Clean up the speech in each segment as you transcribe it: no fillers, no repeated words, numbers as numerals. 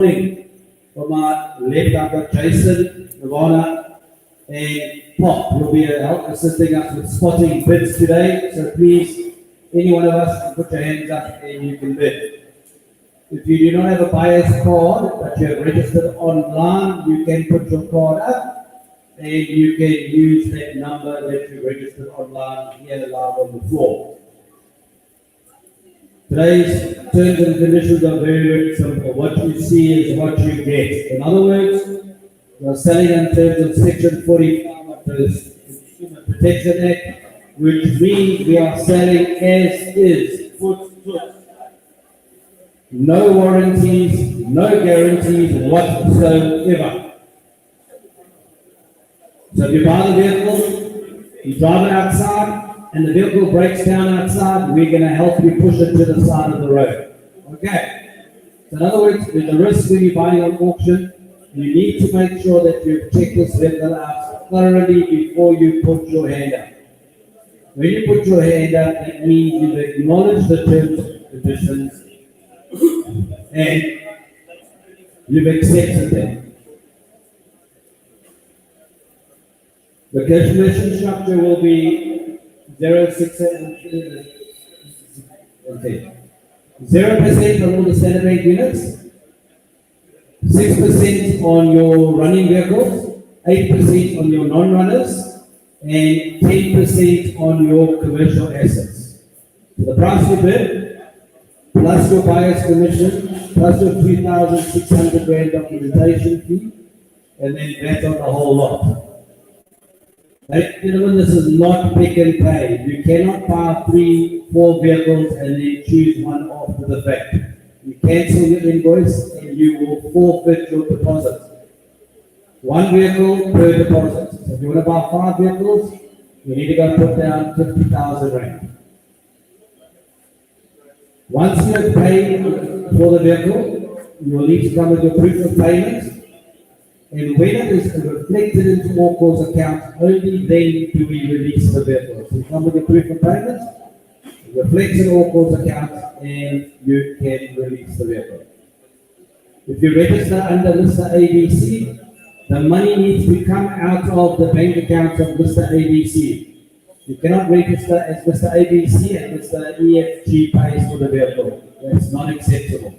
From my left, I've got Jason, Nirvana, and Pop will be assisting us with spotting bids today. So please, any one of us can put your hands up and you can bid. If you do not have a buyer's card but you have registered online, you can put your card up and you can use that number that you registered online here live on the floor. Today's terms and conditions are very, very simple. What you see is what you get. In other words, we are selling in terms of Section 45 of the Consumer Protection Act, which means we are selling as is, foot to foot. No warranties, no guarantees whatsoever. So if you buy the vehicle, you drive it outside, and the vehicle breaks down outside, we're going to help you push it to the side of the road. Okay? So in other words, there's a risk when you're buying on auction. You need to make sure that you check this vehicle out thoroughly before you put your hand up. When you put your hand up, it means you've acknowledged the terms and conditions and you've accepted them. The commission structure will be 0% on all the standard rate units, 6% on your running vehicles, 8% on your non-runners, and 10% on your commercial assets. So the price you bid, plus your buyer's commission, plus your 3,600 rand documentation fee, and then that on the whole lot. Ladies and gentlemen, this is not pick and pay. You cannot buy 3, 4 vehicles and then choose one after the fact. You cancel your invoice and you will forfeit your deposit. 1 vehicle per deposit. So if you want to buy 5 vehicles, you need to go put down 50,000 rand. Once you have paid for the vehicle, you will need to come with your proof of payment. And when it is reflected into Aucor's account, only then do we release the vehicle. So you come with your proof of payment, it reflects in Aucor's account, and you can release the vehicle. If you register under Mr. ABC, the money needs to come out of the bank account of Mr. ABC. You cannot register as Mr. ABC and Mr. EFG pays for the vehicle. That's not acceptable.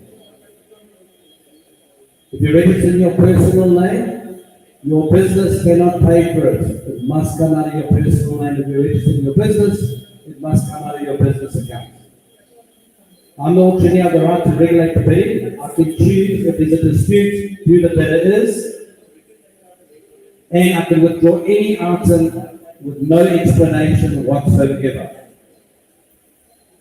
If you register in your personal name, your business cannot pay for it. It must come out of your personal name. If you register in your business, it must come out of your business account. I'm the auctioneer, I have the right to regulate the bidding. I can choose, if there's a dispute, who the bidder is, and I can withdraw any item with no explanation whatsoever.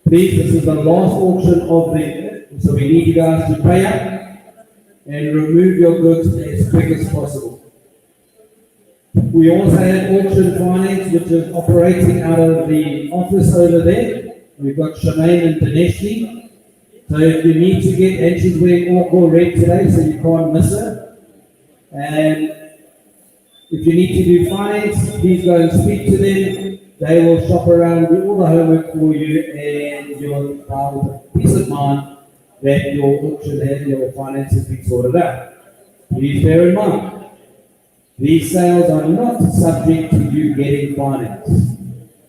Please, this is the last auction of the year, so we need you guys to pay up and remove your goods as quick as possible. We also have auction finance, which is operating out of the office over there. We've got Shemaine and Dineshni. So if you need to get, and she's wearing Aucor red today, so you can't miss her. And if you need to do finance, please go and speak to them. They will shop around, do all the homework for you, and you'll have peace of mind that your auction and your finance has been sorted out. Please bear in mind, these sales are not subject to you getting finance.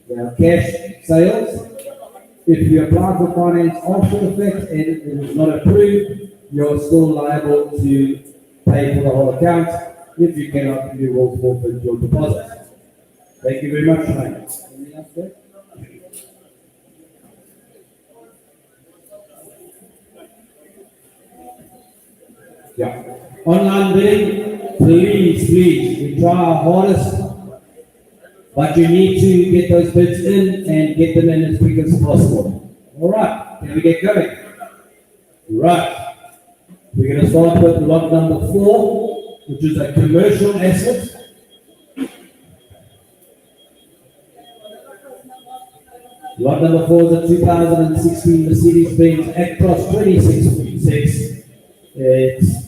They are cash sales. If you apply for finance after the fact and it is not approved, you're still liable to pay for the whole account. If you cannot, you will forfeit your deposit. Thank you very much, mate. Anything else there? Yeah. Online bidding, please, we try our hardest, but you need to get those bids in and get them in as quick as possible. All right, can we get going? Right. We're going to start with lot number 4, which is a commercial asset. Lot number 4 is a 2016 Mercedes-Benz Actros 26.6. It's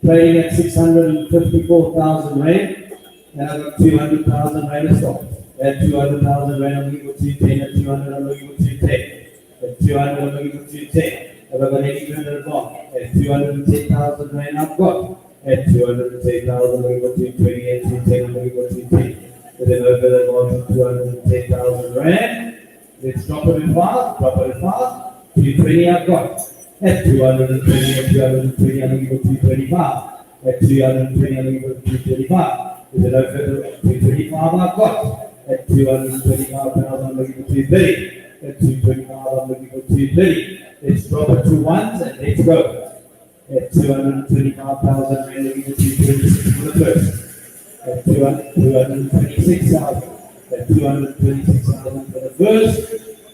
trading at 654,000 rand, and I've got 200,000 rand stock. At 200,000 rand, I'm looking for 210. At 200, I'm looking for 210. At 200, I'm looking for 210. Have I got any vendor wrong? At 210,000 rand I've got. At 210,000 we got 220, at 210 we got 210. With an overhead of 210,000 rand. Let's drop it in fast, 220 I've got. At 220, at 220 I'm going to go 225. At 220 I'm going to go 225. With an overhead of 225 I've got. At 225,000 I'm going to go 230. At 225 I'm going to go 230. Let's drop it to ones and let's go. At 225,000 rand I'm going to go 226 for the first. At 226,000. At 226,000 for the first,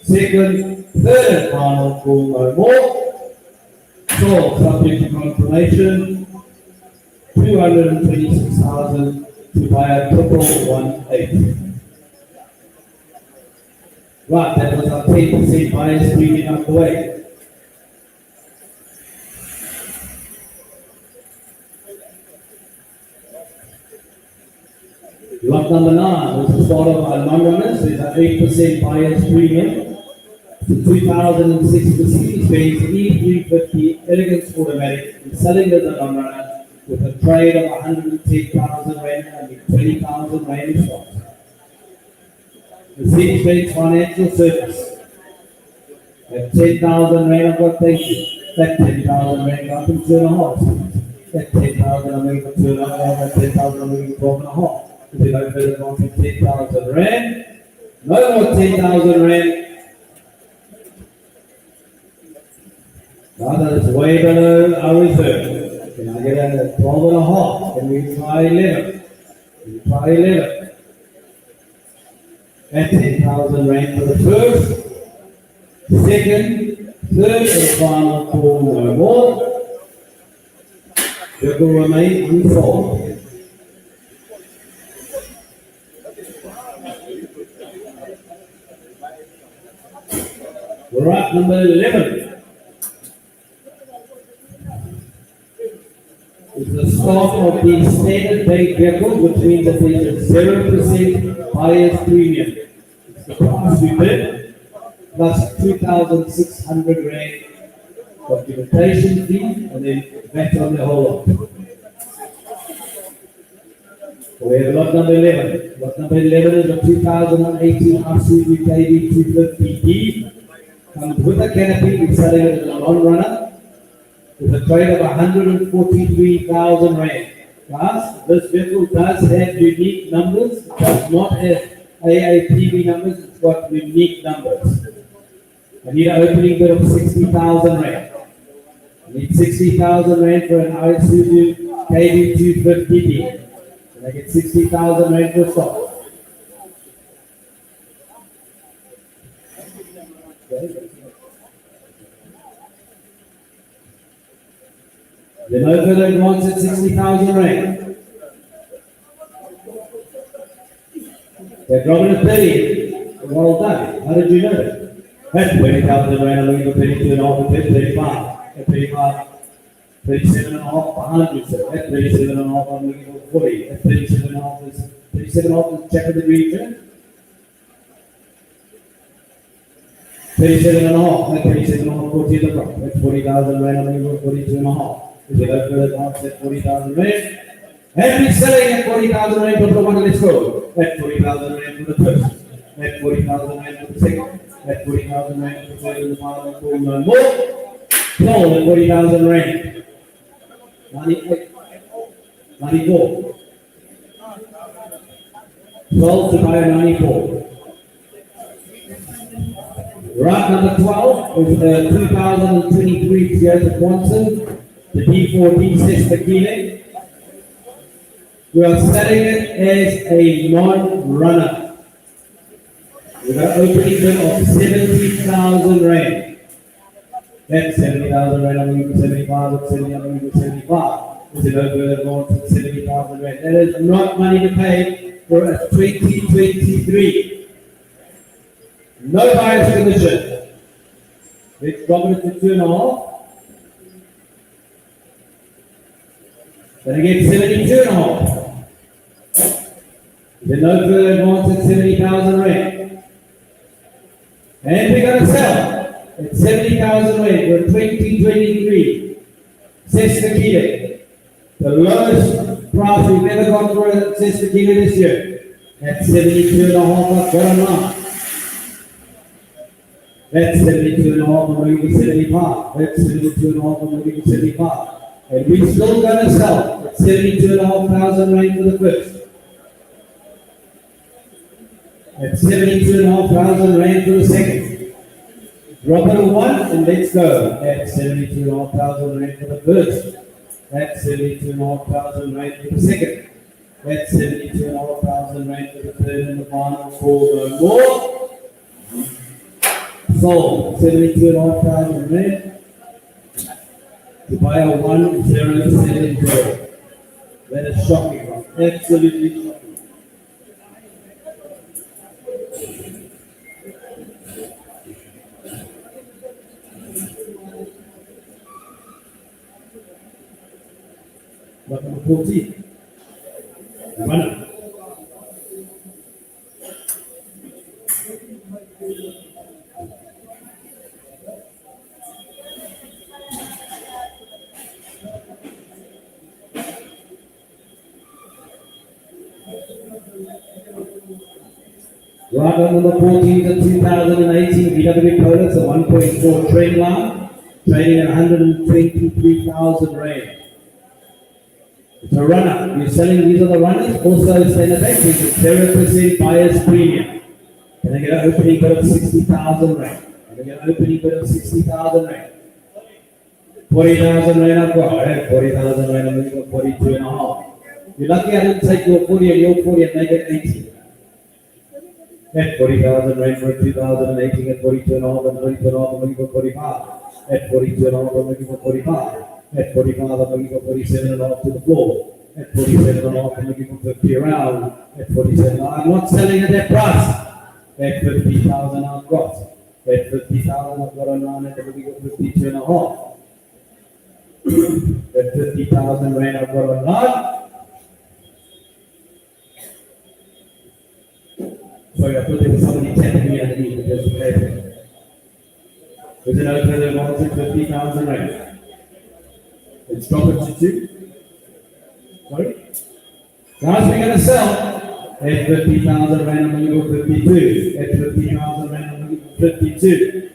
second, third, and final call no more. So, subject to confirmation, 226,000 to buy a total 18. Right, that was our 10% buyer's premium out the way. Lot number 9 was the start of our non-runners with an 8% buyer's premium. The 2006 Mercedes-Benz E350 Elegance Automatic is selling as a non-runner with a trade of 110,000 rand and 20,000 rand in stock. Mercedes-Benz Financial Service. At 10,000 rand, I've got thank you. That 10,000 rand up in 2.5. That 10,000 I'm going for 2.5. That 10,000 I'm going for 12.5. If you don't better go to 10,000 rand. No more 10,000 rand. Now that is way below our reserve. Can I get a 12.5? Can we try 11? Can we try 11? At 10,000 rand for the first, second, third, and final call no more. It will remain unsold. Right, number 11 is the start of the standard bank vehicle, which means that there's a 0% buyer's premium. It's the price we bid, plus 2,600 rand documentation fee, and then VAT on the whole lot. So we have lot number 11. Lot number 11 is a 2018 Isuzu KB 250D. Comes with a canopy, we're selling it as a non-runner with a trade of 143,000 rand. Guys, this vehicle does have unique numbers. It does not have AAPV numbers. It's got unique numbers. I need an opening bid of 60,000 rand. I need 60,000 rand for an Isuzu KB 250D. Can I get 60,000 rand for stock? The no further advance at 60,000 rand. They're dropping at 30. Well done. How did you know that? That's 20,000 rand. I'm looking for 32.5 and 35. At 35, 37.5 behind you, sir. At 37.5, I'm looking for 40. At 37.5 is check with the region. 37.5, at 37.5, 40 at the front. At 40,000 rand, I'm looking for 42.5. If you go further down, at 40,000 rand. And we're selling at 40,000 rand for the one, let's go. At 40,000 rand for the first. At 40,000 rand for the second. At 40,000 rand for the third and the final call no more. Sold at 40,000 rand. 98. 94. Sold to buy 94. Right, number 12 is the 2023 Toyota Quantum, the D4D6 Tequila. We are selling it as a non-runner with an opening bid of 70,000 rand. That's 70,000 rand, I'm going to 75, that's 70, I'm going to 75. Is it over to 70,000 rand? That is not money to pay for a 2023. No buyer's commission. Let's drop it to 2.5. Then again, 72.5. Then no further advance at 70,000 rand. And we're going to sell At 70,000 rand for 2023 Cessna Kia. The lowest price we've ever got for a Cessna Kia this year. At 72.5, I've got a nine. That's 72.5, I'm moving to 75. That's 72.5, I'm moving to 75. And we're still going to sell at 72,500 rand for the first. At 72,500 rand for the second. Drop it a one and let's go. At 72,500 rand for the first. At 72,500 rand for the second. At 72,500 rand for the third and the final call no more. Sold 72,500 rand to buy a 107 enjoy. That is shocking, right? Absolutely shocking. Lot number 14. Runner. Rider number 14 to 2018 VW Polo, it's a 1.4 trade line, trading at 123,000 rand. It's a runner. You're selling, these are the runners. Also, send it back. It's a 0% buyer's premium. Can I get an opening bid of 60,000 rand? Can I get an opening bid of 60,000 rand? 40,000 rand I've got. All right, 40,000 rand, I'm going to go 42 and a half. You're lucky I didn't take your 40 and your 40 and make it 80. At 40,000 rand for 2018 at 42 and a half and 42 and a half, I'm looking for 45. At 42 and a half, I'm looking for 45. At 45, I'm looking for 47 and a half to the floor. At 47 and a half, I'm looking for 50 around. At 47, I'm not selling at that price. At 50,000, I've got. At 50,000, I've got a 9 and I'm looking for 52 and a half. At 50,000 rand, I've got a 9. Sorry, I thought there was somebody tapping me underneath the desk table. There's an alternative answer, 50,000 rand. Let's drop it to 2. Sorry? Guys, we're going to sell. At 50,000 rand, I'm going to go 52. At 50,000 rand, I'm going to go 52.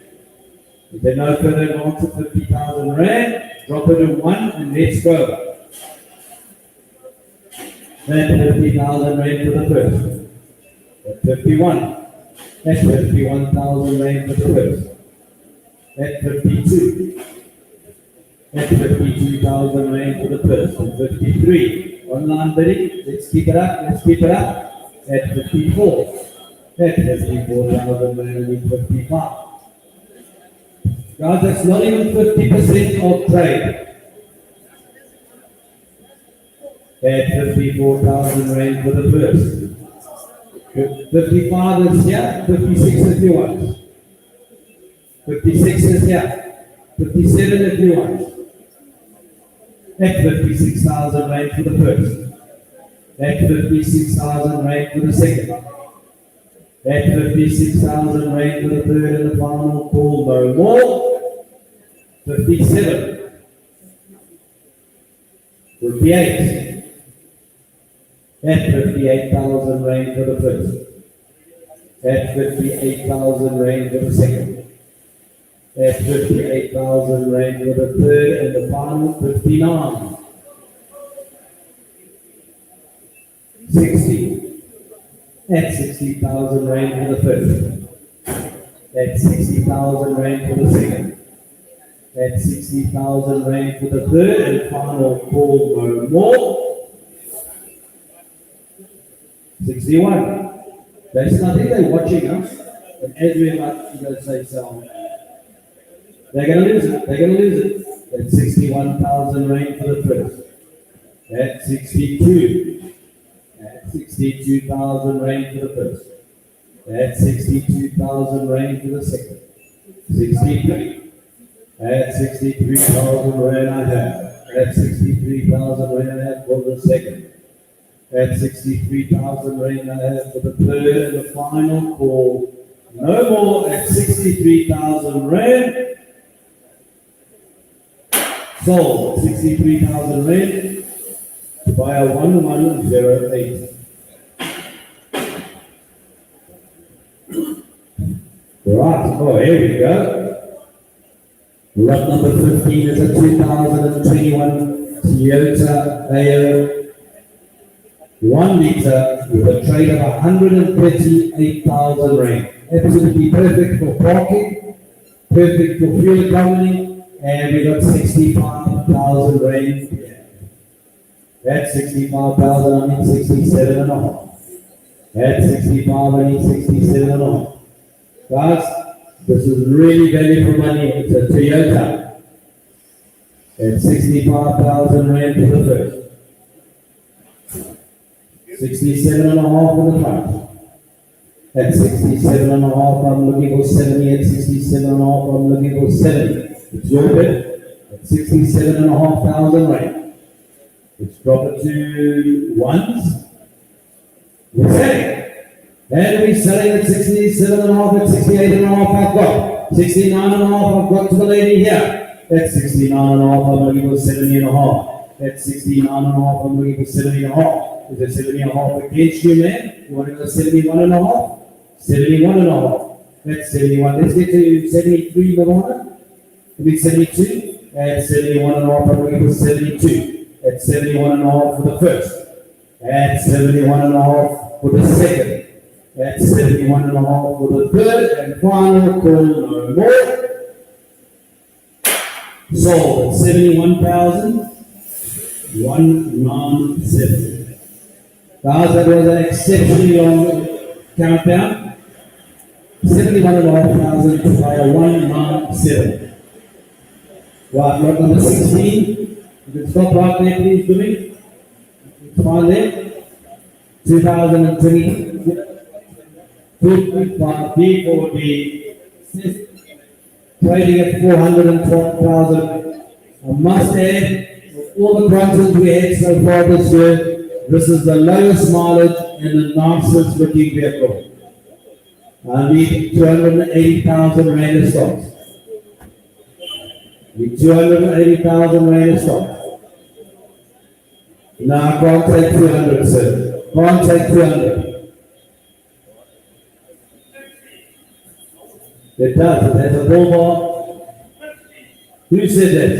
If there's no further answer, 50,000 rand, drop it to 1 and let's go. Then 50,000 rand for the first. At 51. At 51,000 rand for the first. At 52. At 52,000 rand for the first. At 53. Online bidding. Let's keep it up. Let's keep it up. At 54. At 54,000 rand and 55. Guys, that's not even 50% of trade. At 54,000 rand for the first. 55 is here, 56 if you want. 56 is here, 57 if you want. At 56,000 rand for the first. At 56,000 rand for the second. At 56,000 rand for the third and the final call, no more. 57. 58. At 58,000 rand for the first. At 58,000 rand for the second. At 58,000 rand for the third and the final 59. 60. At 60,000 rand for the first. At 60,000 rand for the second. At 60,000 rand for the third and final call, no more. 61. That's nothing, they're watching us. And as we're about to say so, they're going to lose it. They're going to lose it. That's 61,000 rand for the first. At 62. At 62,000 rand for the first. At 62,000 rand for the second. 63. At 63,000 rand I have. At 63,000 rand I have for the second. At 63,000 rand I have for the third and the final call, No more at 63,000 rand. Sold 63,000 rand to buy a 1108. Right, oh, here we go. Lot number 15 is a 2021 Toyota Ayo 1 litre with a trade of 138,000 rand. Absolutely perfect for parking, perfect for fuel economy, and we got 65,000 rand. That's 65,000, I need 67 and a half. That's 65, I need 67 and a half. Guys, this is really value for money. It's a Toyota. At 65,000 rand for the first. 67 and a half for the front. At 67 and a half, I'm looking for 70. At 67 and a half, I'm looking for 70. It's your bid. At 67 and a half thousand rand. Let's drop it to ones. We're selling. And we're selling at 67 and a half, at 68 and a half, I've got. 69 and a half, I've got to the lady here. At 69 and a half, I'm looking for 70 and a half. At 69 and a half, I'm looking for 70 and a half. Is there 70 and a half against you, man? You want to go 71 and a half? 71 and a half. That's 71. Let's get to 73, Lavona. It'll be 72. At 71 and a half, I'm looking for 72. At 71 and a half for the first. At 71 and a half for the second. At 71 and a half for the third and final call, no more. Sold at 71,197. Guys, that was an exceptionally long countdown. 71,500 to buy a 197. Right, lot number 16. You can stop right there, please, Jimmy. It's fine there. 2020. 2.5 trading at 412,000. I must add, with all the content we had so far this year, this is the lowest mileage and the nicest looking vehicle. I need 280,000 rand of stocks. Need 280,000 rand of stocks. No, I can't take 200, sir. Can't take 200. It does. It has a Volvo. Who said that?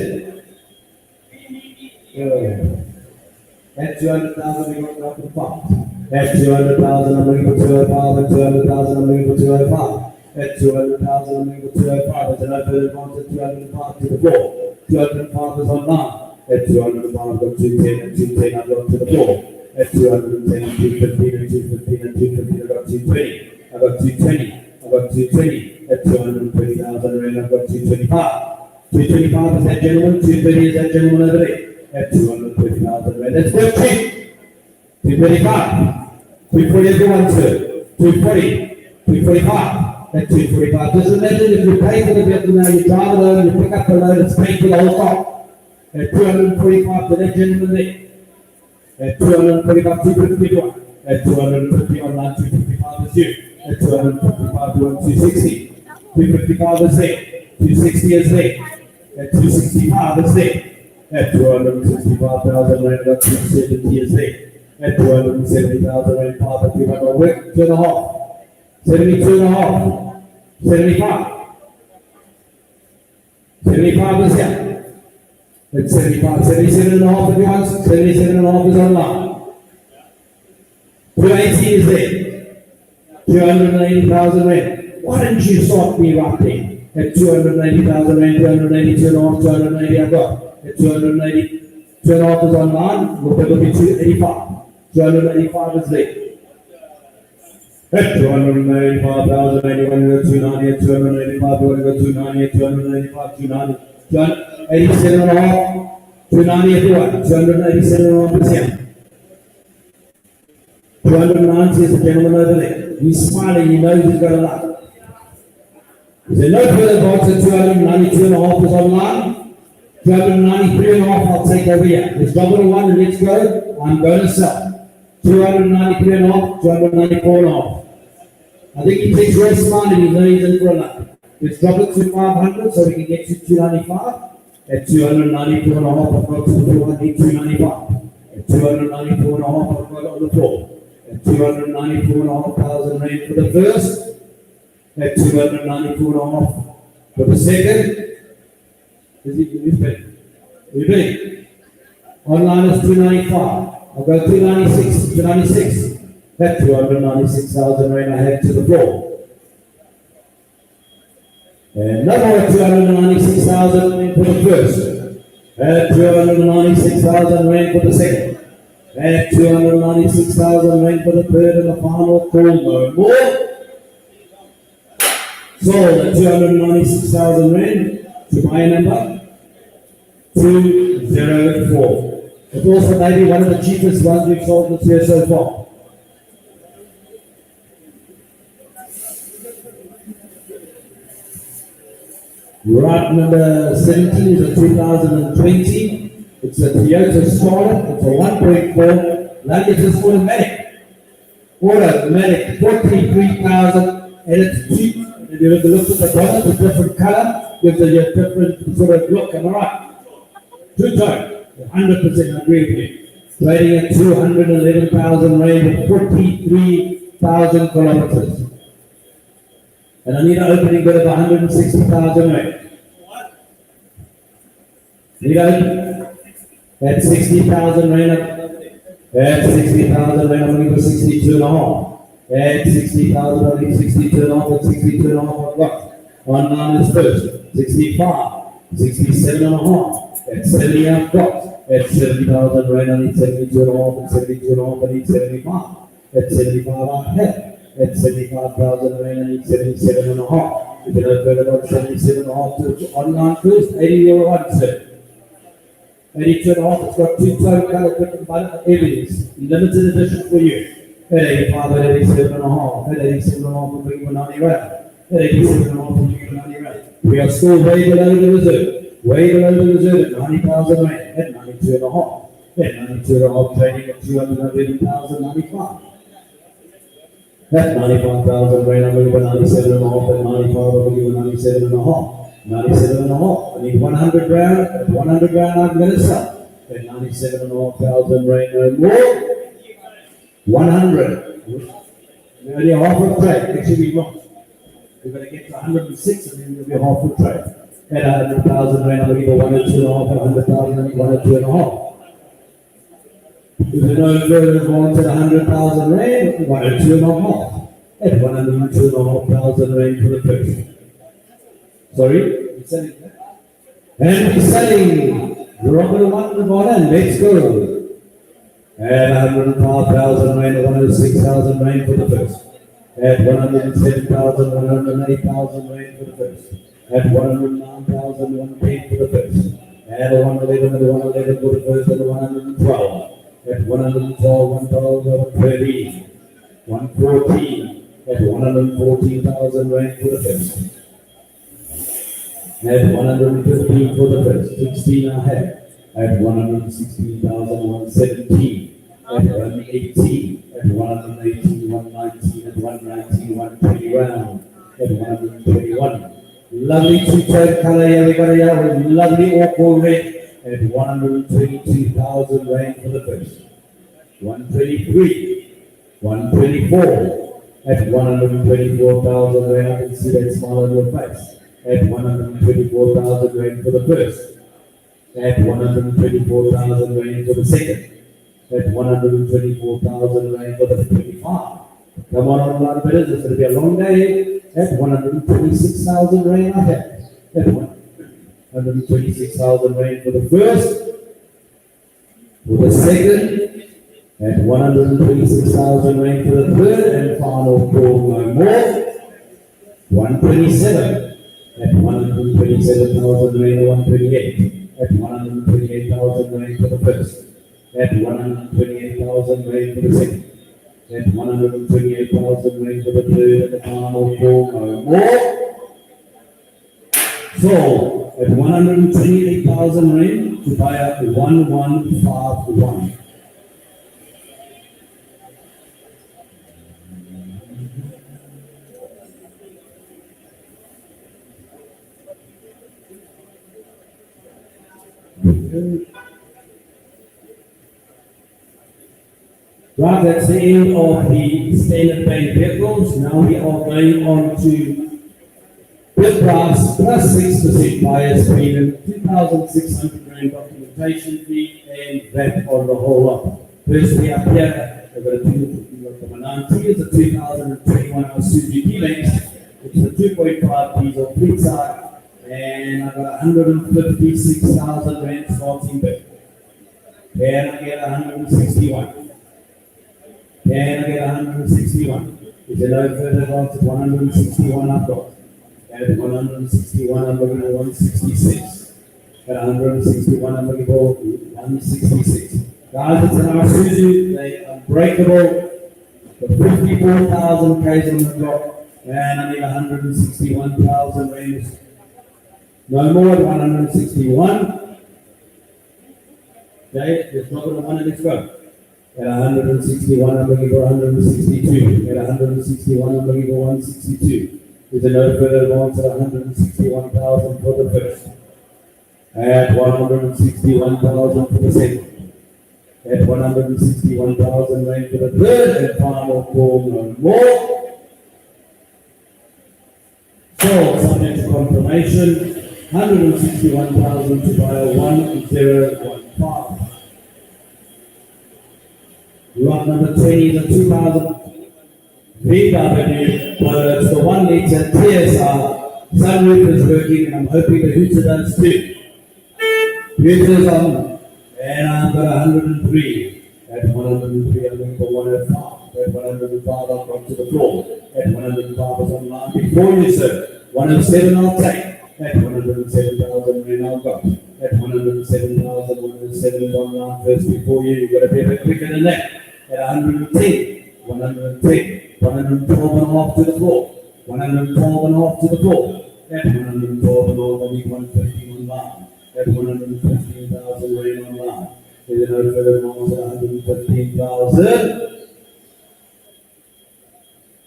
At 200,000, we got up to 5. At 200,000, I'm looking for 205. At 200,000, I'm looking for 205. At 200,000, I'm looking for 205. There's an open advance at 205 to the floor. 205 is online. At 205, I've got 210. At 210, I've got to the floor. At 210, 215, and 215, and 215, I've got 220. I've got 220. I've got 220. At 220,000 rand, I've got 225. 225 is that gentleman. 230 is that gentleman over there. At 230,000 rand, that's good cheap. 235. 240 everyone, sir. 240. 245. At 245. Just imagine if you pay for the vehicle now, you drive it home, you pick up the load, it's paid for the whole car. At 245 to that gentleman there. At 245, 251. At 250 online, 255 is you. At 255 to 260. 255 is there. 260 is there. At 265 is there. At 265,000 rand, 270 is there. At 270,000 rand, part of 200 work, 2.5. 72 and a half. 75. 75 is here. At 75. 77 and a half if you want. 77 and a half is online. 280 is there. 280,000 rand. Why didn't you stop me right there? At 280,000 rand, 282 and a half, 280 I've got. At 280, 2 and a half is online. Look, that will be 285. 285 is there. At 285,000, 81, 290, at 285, 290, 285, 290, 287 and a half, 290 everyone, 287 and a half is here. 290 is the gentleman over there. He's smiling, he knows he's got a lot. Is there no further box at 292 and a half is online? 293 and a half I'll take over here. Let's double to one and let's go. I'm going to sell. 293 and a half, 294 and a half. I think he takes your smile and he knows he's in for a lot. Let's drop it to 500 so we can get to 295. At 294 and a half, I've got to the floor, I need 295. At 294 and a half, I've got on the floor. At 294 and a half thousand rand for the first. At 294 and a half for the second. Is it big? Is it big? Online is 295. I've got 296, 296. At 296,000 rand I have to the floor. And another 296,000 rand for the first. At 296,000 rand for the second. At 296,000 rand for the third and the final call, no more. Sold at 296,000 rand to buy a number 204. It's also maybe one of the cheapest ones we've sold this year so far. Right, number 17 is a 2020. It's a Toyota Starlet. It's a 1.4. Luggage is automatic. Automatic, 43,000, and it's cheap. And if you look at the bonnet, it's a different color, gives it a different sort of look. Am I right? Two-tone, 100% agree with you. Trading at 211,000 rand with 43,000 kilometers. And I need an opening bid of 160,000 rand. Need an opening at 60,000 rand. At 60,000 rand, I'm going to go 62 and a half. At 60,000, I need 62 and a half. At 62 and a half, I've got. Online is first. 65, 67 and a half. At 70, I've got. At 70,000 rand, I need 72 and a half. At 72 and a half, I need 75. At 75, I have. At 75,000 rand, I need 77 and a half. You can open about 77 and a half to online first. 80 euro on, sir. 82 and a half, it's got two-tone color different button evidence. Limited edition for you. At 85, at 87 and a half. At 87 and a half, we'll bring you 90 rand. At 87 and a half, we'll bring you 90 rand. We are still way below the reserve. Way below the reserve at 90,000 rand. At 92 and a half. At 92 and a half, trading at 211,095. At 95,000 rand, I'm going to 97 and a half. At 95, I'll give you 97 and a half. 97 and a half. I need 100 rand. At 100 rand, I'm going to sell. At 97 and a half thousand rand, no more. 100. Only half a trade. Actually, we're not. We're going to get to 106 and then we'll be half a trade. At 100,000 rand, I'm going to give 102 and a half. At 100,000, I need 102 and a half. If you know further on to the 100,000 rand, 102 and a half. At 102 and a half thousand rand for the first. Sorry? We're selling that. And we're selling. We're on the one in the bottom. Let's go. At 105,000 rand, 106,000 rand for the first. At 107,000, 108,000 rand for the first. At 109,000, 110 for the first. At 111, 111 for the first, and 112. At 112, 112, 113, 114. At 114,000 rand for the first. At 115 for the first, 16 I have. At 116,117. At 118, at 118, 119, at 119, 120 round. At 121. Lovely two-tone color here, we got here with lovely Aucor red. At 122,000 rand for the first. 123, 124. At 124,000 rand, I can see that smile on your face. At 124,000 rand for the first. At 124,000 rand for the second. At 124,000 rand for the 25. Come on, online bidders, it's going to be a long day. At 126,000 rand I have. At 126,000 rand for the first. For the second. At 126,000 rand for the third and final call, no more. 127. At 127,000 rand, 128. At 128,000 rand for the first. At 128,000 rand for the second. At 128,000 rand for the third and the final call, no more. So, at 128,000 rand to buy up 1151. Right, that's the end of the standard bank vehicles. Now we are going on to bid price plus 6% buyer's premium, 2,600 Rand documentation fee, and that on the whole lot. Firstly, up here, I've got a 2,019 is a 2021 Suzuki Lex. It's a 2.5 diesel fleet side, and I've got 156,000 Rand starting bid. Then I get 161. Then I get 161. If you know further advance, it's 161 I've got. At 161, I'm looking at 166. At 161, I'm looking for 166. Guys, it's an Isuzu. They are unbreakable. The 54,000 Ks on the clock. And I need 161,000 rands. No more than 161. Okay, let's drop it on one and let's go. At 161, I'm looking for 162. At 161, I'm looking for 162. With a no further advance at 161,000 for the first. At 161,000 for the second. At 161,000 Rand for the third and final call, no more. So, subject to confirmation, 161,000 to buy 1015. Lot number 20 is a 2000 VW, but it's the 1 litre TSR. Sunroof is working, and I'm hoping the hooter does too. Hooter's on, and I've got 103. At 103, I'm going for 105. At 105, I've gone to the floor. At 105 is online before you, sir. 107, I'll take. At 107,000, Rand I'll go. At 107,000, 107 is online first before you. You've got to be a bit quicker than that. At 110, 110. 112 and a half to the floor. 112 and a half to the floor. At 112 and a half, I need 115 online. At 115,000 Rand online. There's no further advance at 115,000.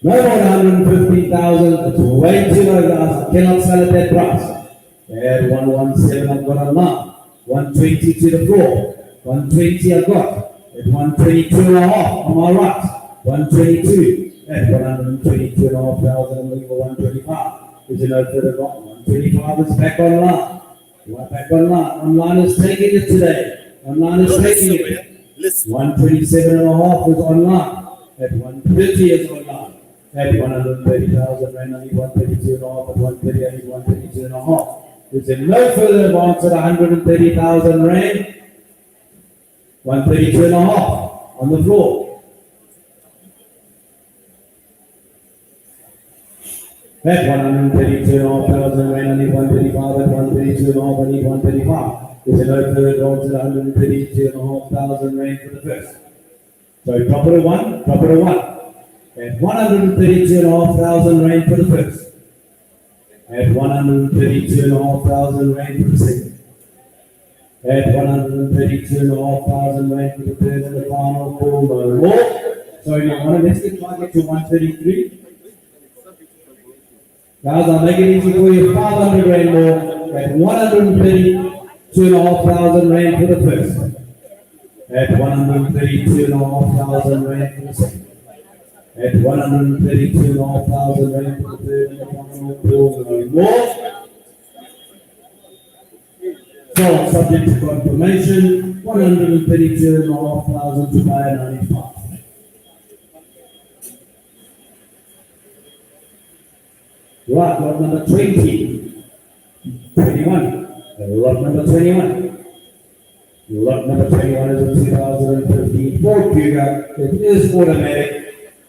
No more than 115,000. It's way too low, guys. I cannot sell at that price. At 117, I've got online. 120 to the floor. 120 I've got. At 122 and a half on my right. 122. At 122 and a half thousand, I'm looking for 125. Is it no further wrong? 125 is back online. Back online. Online is taking it today. Online is taking it. 127 and a half is online. At 130 is online. At 130,000 Rand, I need 132 and a half. At 130, I need 132 and a half. Is there no further advance at 130,000 Rand? 132 and a half on the floor. At 132,500 Rand, I need 135. At 132 and a half, I need 135. Is there no further advance at 132,500 Rand for the first? So drop it a one, drop it a one. At 132,500 Rand for the first. At 132,500 Rand for the second. At 132,500 Rand for the third and the final call, no more. So now let's get to 133. Guys, I'll make it easy for you. 500 Rand more. At 132,500 Rand for the first. At 132,500 Rand for the second. At 132,500 Rand for the third and the final call, no more. So, subject to confirmation, 132,500 to buy 95. Lot number 20. 21. Lot number 21. Lot number 21 is a 2015 Ford Cougar. It is automatic.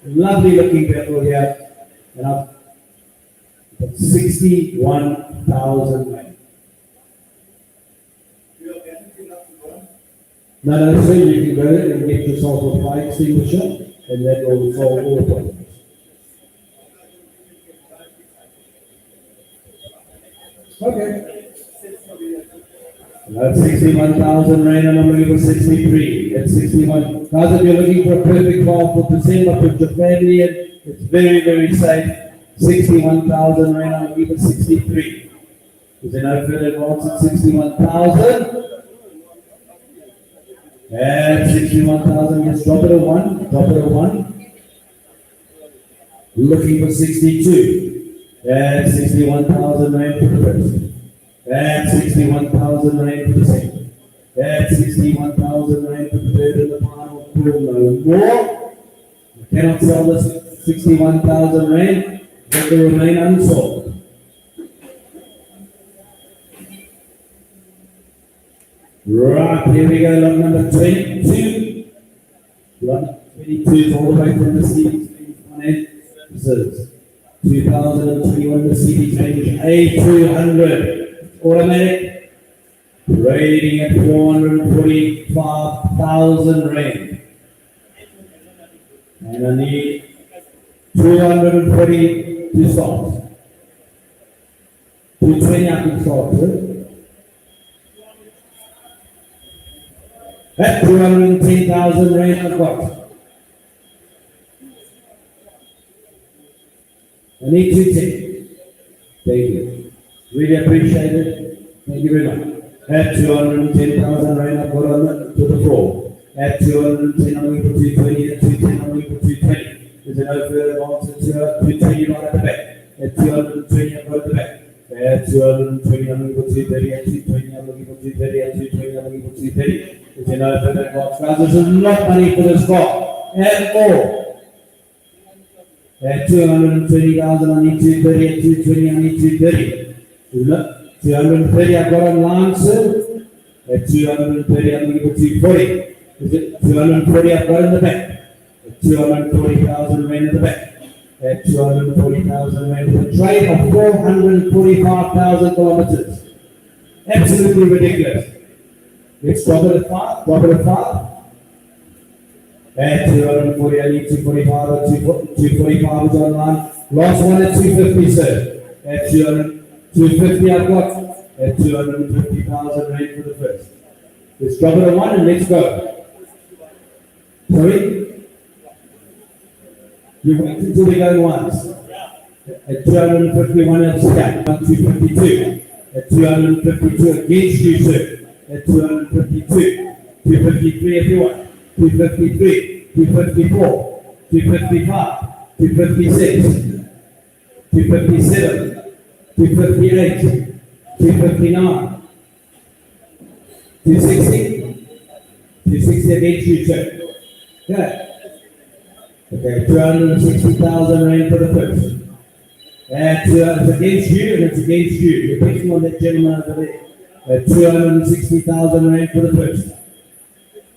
Lovely looking vehicle here. And I've got 61,000 Rand. No, so you can go there and get yourself a fire extinguisher, and that will solve all the problems. Okay. That's 61,000 Rand, and I'm looking for 63. That's 61. Guys, if you're looking for a perfect car for December, put your family in. It's very, very safe. 61,000 Rand, I'm looking for 63. Is there no further advance at 61,000? At 61,000, let's drop it a one, drop it a one. Looking for 62. At 61,000 rand for the first. At 61,000 rand for the second. At 61,000 rand for the third and the final pool. No more. You cannot sell this 61,000 rand, but they remain unsold. Right, here we go, lot number 22. Lot 22 is all the way from the Mercedes finance. This is 2021 Mercedes Benz A200 automatic, rating at 445,000 rand. And I need 240 to start. 220 I can start with. At 210,000 rand I've got. I need 210. Thank you. Really appreciate it. Thank you very much. At 210,000 rand I've got on to the floor. At 210 I'm going for 220. At 210 I'm going for 220. There's no further answer to 220 right at the back. At 220 I've got at the back. At 220 I'm looking for 230. At 220 I'm looking for 230. At 220 I'm looking for 230. There's no further box. Guys, this is not money for this car at all. At 220,000 I need 230. At 220 I need 230. 230 I've got on Lancer. At 230 I'm looking for 240. Is it 240 I've got in the back? At 240,000 rand in the back. At 240,000 rand with a trade of 445,000 kilometers. Absolutely ridiculous. Let's drop it at 5. Drop it at 5. At 240, I need 245 or 245 is online. Last one at 250, sir. At 250 I've got. At 250,000 rand for the first. Let's drop it at 1 and let's go. Sorry? You wait until we go once. At 251 at 252. At 252 against you, sir. At 252. 253 everyone. 253. 254. 255. 256. 257. 258. 259. 260. 260 against you, sir. Good. Okay, 260,000 rand for the first. And it's against you, and it's against you. You're picking on that gentleman over there. At 260,000 rand for the first.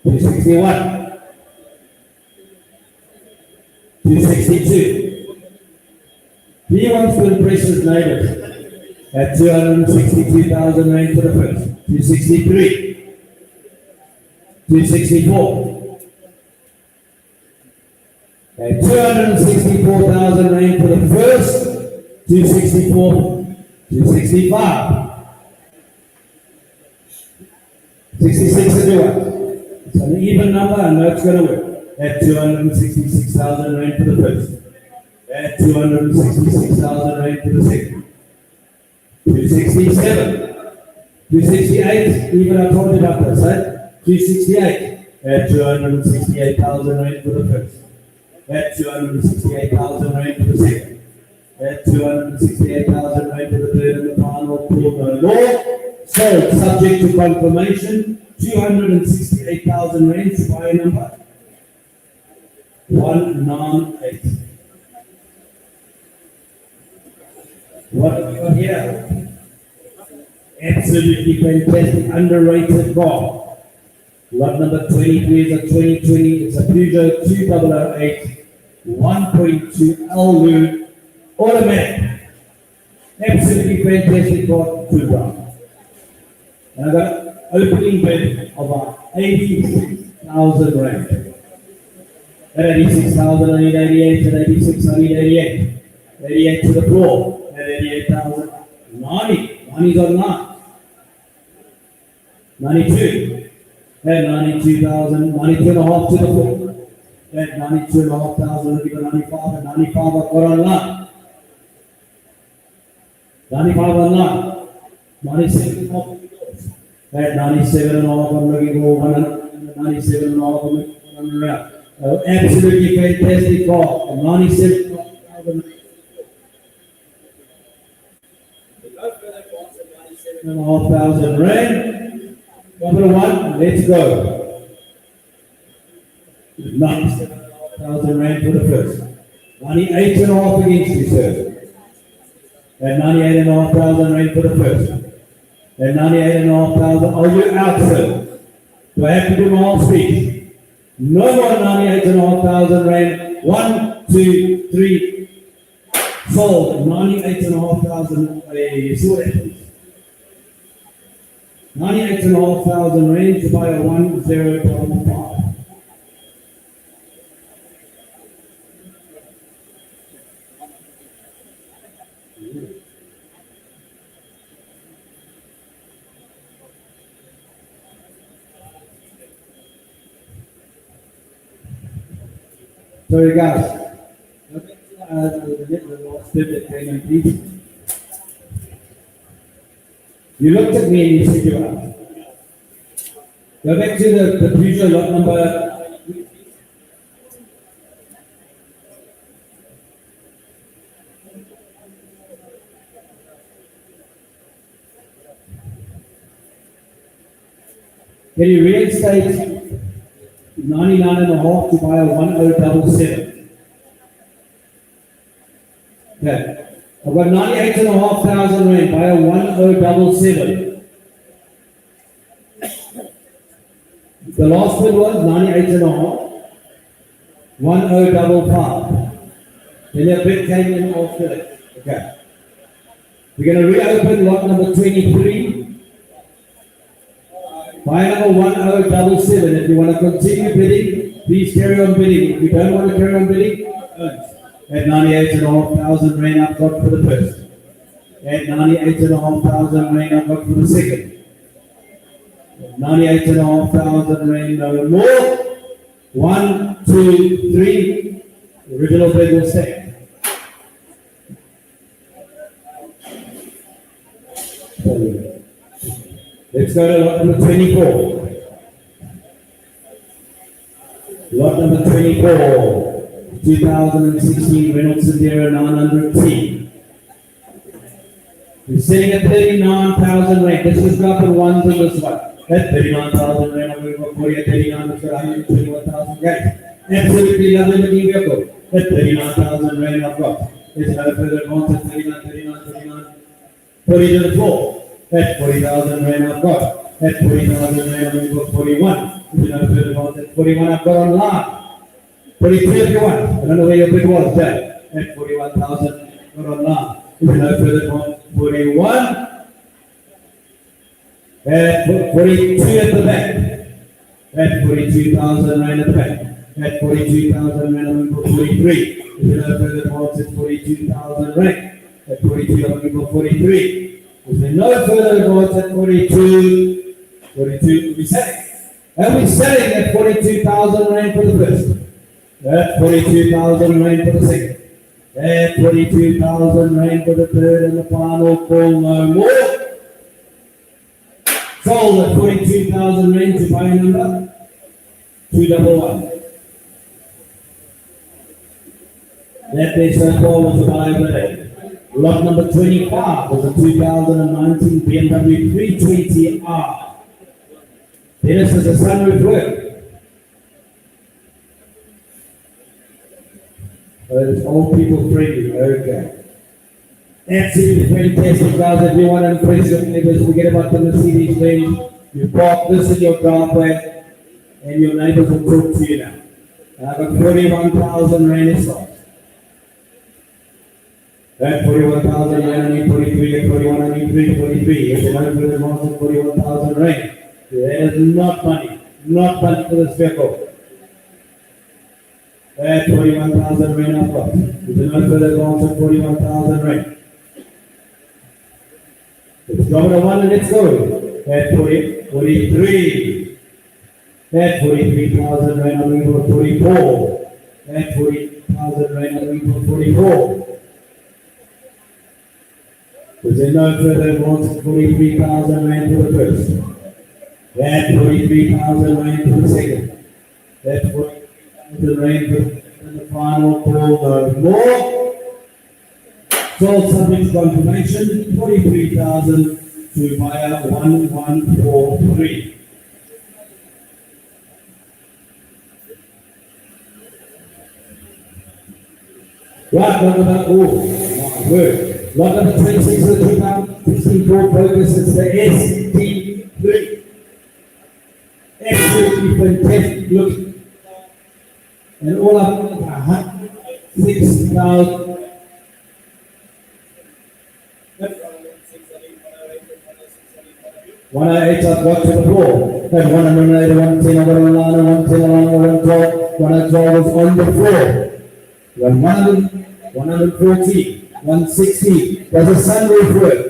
261. 262. He wants to impress his neighbors. At 262,000 rand for the first. 263. 264. At 264,000 rand for the first, 264, 265, 66 everyone. It's an even number, I know it's going to work. At 266,000 rand for the first. At 266,000 rand for the second. 267, 268, even I told you about this, right? 268, at 268,000 rand for the first. At 268,000 rand for the second. At 268,000 rand for the third and the final pool no more. So, subject to confirmation, 268,000 rand, buy number 198. What have we got here? Absolutely fantastic, underrated car. Lot number 23 is a 2020. It's a Peugeot 2008 1.2 L-Loop automatic. Absolutely fantastic car to run. And I've got opening bid of 86,000 rand. At 86,000 I need 88. At 86 I need 88. 88 to the floor. At 88,000. 90. 90's on 92. At 92,000, 92 and a half to the floor. At 92 and a half thousand, we got 95. At 95, I've got online. 95 online. 97 and a half. At 97 and a half, I'm looking for 100. 97 and a half on the round. Absolutely fantastic car. 97 and a half thousand rand. Number one, let's go. 97 and a half thousand rand for the first. 98 and a half against you, sir. And 98 and a half thousand rand for the first. And 98 and a half thousand. Are you out, sir? Do I have to do my whole speech? No more 98 and a half thousand rand. 1, 2, 3. Sold. 98 and a half thousand. You see what happens? 98 and a half thousand rand to buy a 1055. Sorry guys, the last bit that came in, please. You looked at me and you said you're out. Go back to the usual lot number. Can you reinstate 99 and a half to buy a 1077? Okay. I've got 98 and a half thousand rand, buy a 1077. The last bid was 98 and a half, 1055. Then the bid came in after that. Okay. We're going to reopen lot number 23. Buy number 1077. If you want to continue bidding, please carry on bidding. If you don't want to carry on bidding, don't. At 98 and a half thousand rand I've got for the first. At 98 and a half thousand rand I've got for the second. At 98 and a half thousand rand, no more. 1, 2, 3. The original bid will stay. Let's go to lot number 24. Lot number 24. 2016 Renault Sandero 900T. We're sitting at 39,000 rand. This is dropping ones on this one. At 39,000 rand, I'm going to go for you at 39, it's got 121,000 gains. Absolutely lovely looking vehicle. At 39,000 rand, I've got. There's no further advance at 39, 39, 39. 40 to the floor. At 40,000 rand, I've got. At 40,000 rand, I'm going to go 41. There's no further advance at 41, I've got online. 42 if you want. I don't know where your bid was there. At 41,000, not online. If you know further on, 41. At 42 at the back. At 42,000 rand at the back. At 42,000 rand, I'm going to 43. If you know further on, it's 42,000 rand. At 42, I'm going to go 43. If you know further on, at 42, we're selling. And we're selling at 42,000 rand for the first. At 42,000 rand for the second. At 42,000 rand for the third and the final call, no more. Sold at 42,000 rand to buy number 211. That day so far was a buy of the day. Lot number 25 was a 2019 BMW 320R. This is a sunroof work. It's old people friendly, okay. Absolutely fantastic, guys. If you want to impress your neighbors, forget about the Mercedes Benz. You park this in your driveway, and your neighbors will talk to you now. I've got 41,000 rand in stock. At 41,000 rand, I need 43, at 41, I need 343. If you don't put it on 41,000 rand, that is not money for this vehicle. At 41,000 rand I've got. If you don't further advance at 41,000 rand. Let's drop it a one and let's go. At 43. At 43,000 rand I'm going for 44. At 40,000 rand I'm going for 44. Is there no further advance at 43,000 rand for the first? At 43,000 rand for the second. At 43,000 rand for the final call, no more. Sold subject to confirmation, 43,000 to buyer 1143. Right, what about, oh, my word. What number 26 of the 2016 Ford Focus, it's the ST3. Absolutely fantastic looking. And all up, 106,000. 108 I've got to the floor. Then 108, 110, 111, 110, 112, 112 is on the floor. 100, 140, 160. Does a sunroof work?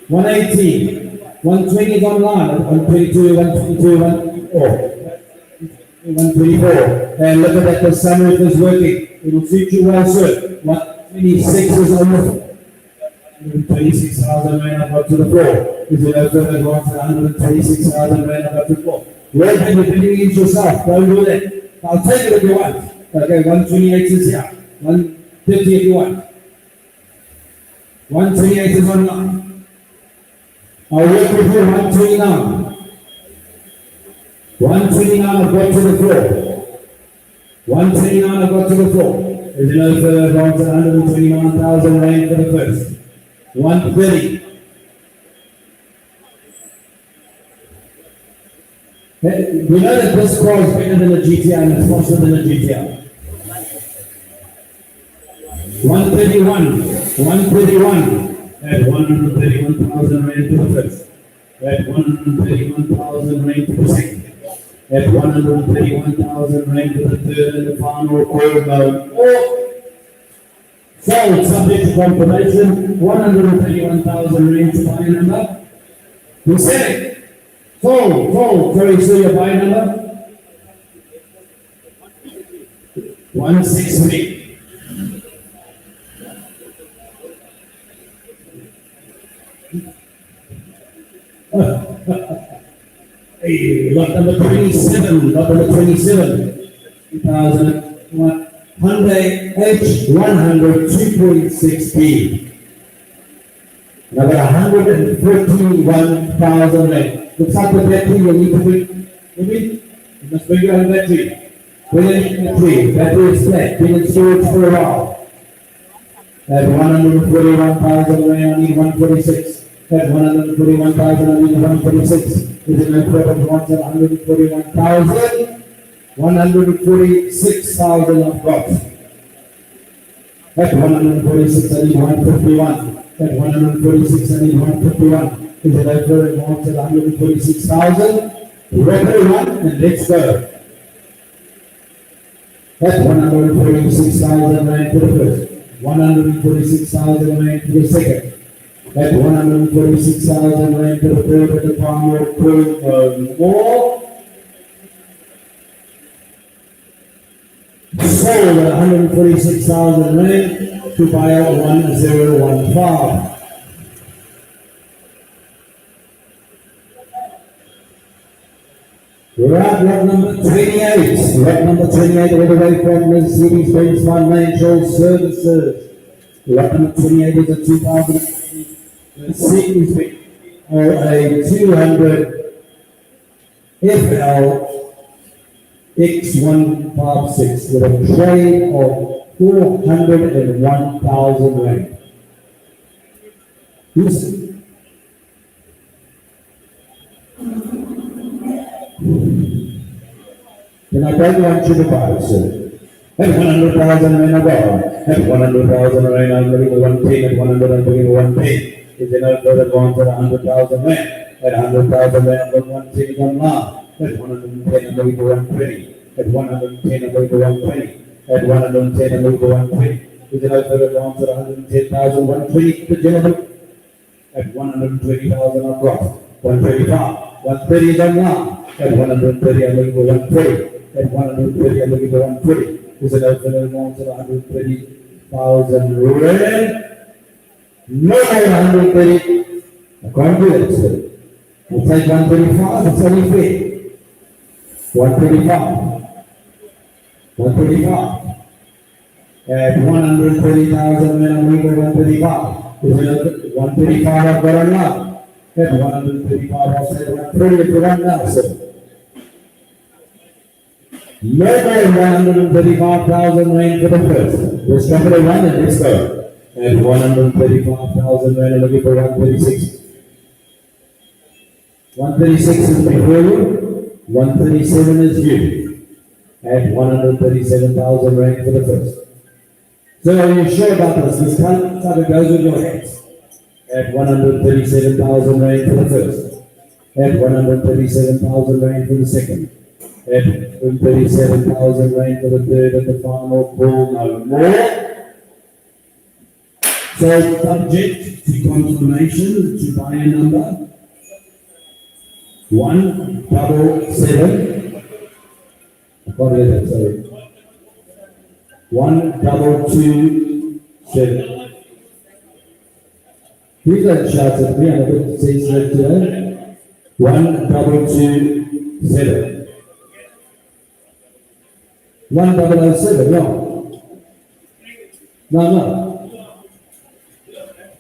118, 120 is online. 122, 122, 124. And look at that, the sunroof is working. It will suit you well, sir. 126 is on the floor. 126,000 rand up to the floor. Is it over the one for 126,000 rand up to the floor? Well, then you're bidding against yourself. Don't do that. I'll take it if you want. Okay, 128 is here. 150 if you want. 128 is online. I'll work with you. 129. 129 I've got to the floor. 129 I've got to the floor. Is it over the one for 129,000 rand for the first? 130. We know that this car is better than a GTR and it's faster than a GTR. 131. 131. At 131,000 rand to the first. At 131,000 rand to the second. At 131,000 rand to the third and the final call. Sold subject to confirmation, 131,000 rand to buy number. Who said it? Sold. Sorry, so your buy number? 163. Hey, lot number 27, 2001. Hyundai H100 2.6P. Another 141,000 rand. Looks like the battery you need to bring. You must bring your own battery. Bring in battery. Battery is flat. Been in storage for a while. At 141,000 rand, I need 146. At 141,000, I need 146. Is it no problem? 141,000. 146,000 I've got. At 146, I need 151. At 146, I need 151. Is it over and wants at 146,000? Repo one, and let's go. At 146,000 rand to the first. 146,000 rand to the second. At 146,000 rand to the third, and the final call more. Sold at 146,000 rand to buyer 1015. Right, lot number 28. Lot number 28 all the way from Mercedes-Benz Financial Services. Lot number 28 is a 2000 Mercedes-Benz or a 200 FL X156 with a trade of 401,000 rand. Then I don't want you to buy it, sir. At 100,000 rand I go. At 100,000 rand I'm going to 110. At 100 I'm going to 110. If they not go to 100,000 rand. At 100,000 rand I'm going to 110 online. At 110 I'm going to 120. At 110 I'm going to 120. At 110 I'm going to 120. If they not go to 110,000, 120 the gentleman. At 120,000 I've got. 125. 130 is online. At 130 I'm going to 130. At 130 I'm going to 120. Is it over the amount of 130,000 rand? No more 130. I can't do it, sir. We'll take 135, it's only fair. 135. 135. At 130,000 when I'm moving 135. Is it 135 I've got on now? At 135 I'll say 130 if you want now, sir. No more 135,000 rand for the first. Let's go for the one and let's go. At 135,000 rand, I'm looking for 136. 136 is before you. 137 is you. At 137,000 rand for the first. So are you sure about this? This kind of goes with your heads. At 137,000 rand for the first. At 137,000 rand for the second. At 137,000 rand for the third and the final call. No more. So subject to confirmation to buyer number 177. I can't hear that, sorry. 1227. Please don't shout at me, I'm going to say straight to her. 1227. 1007, no. No.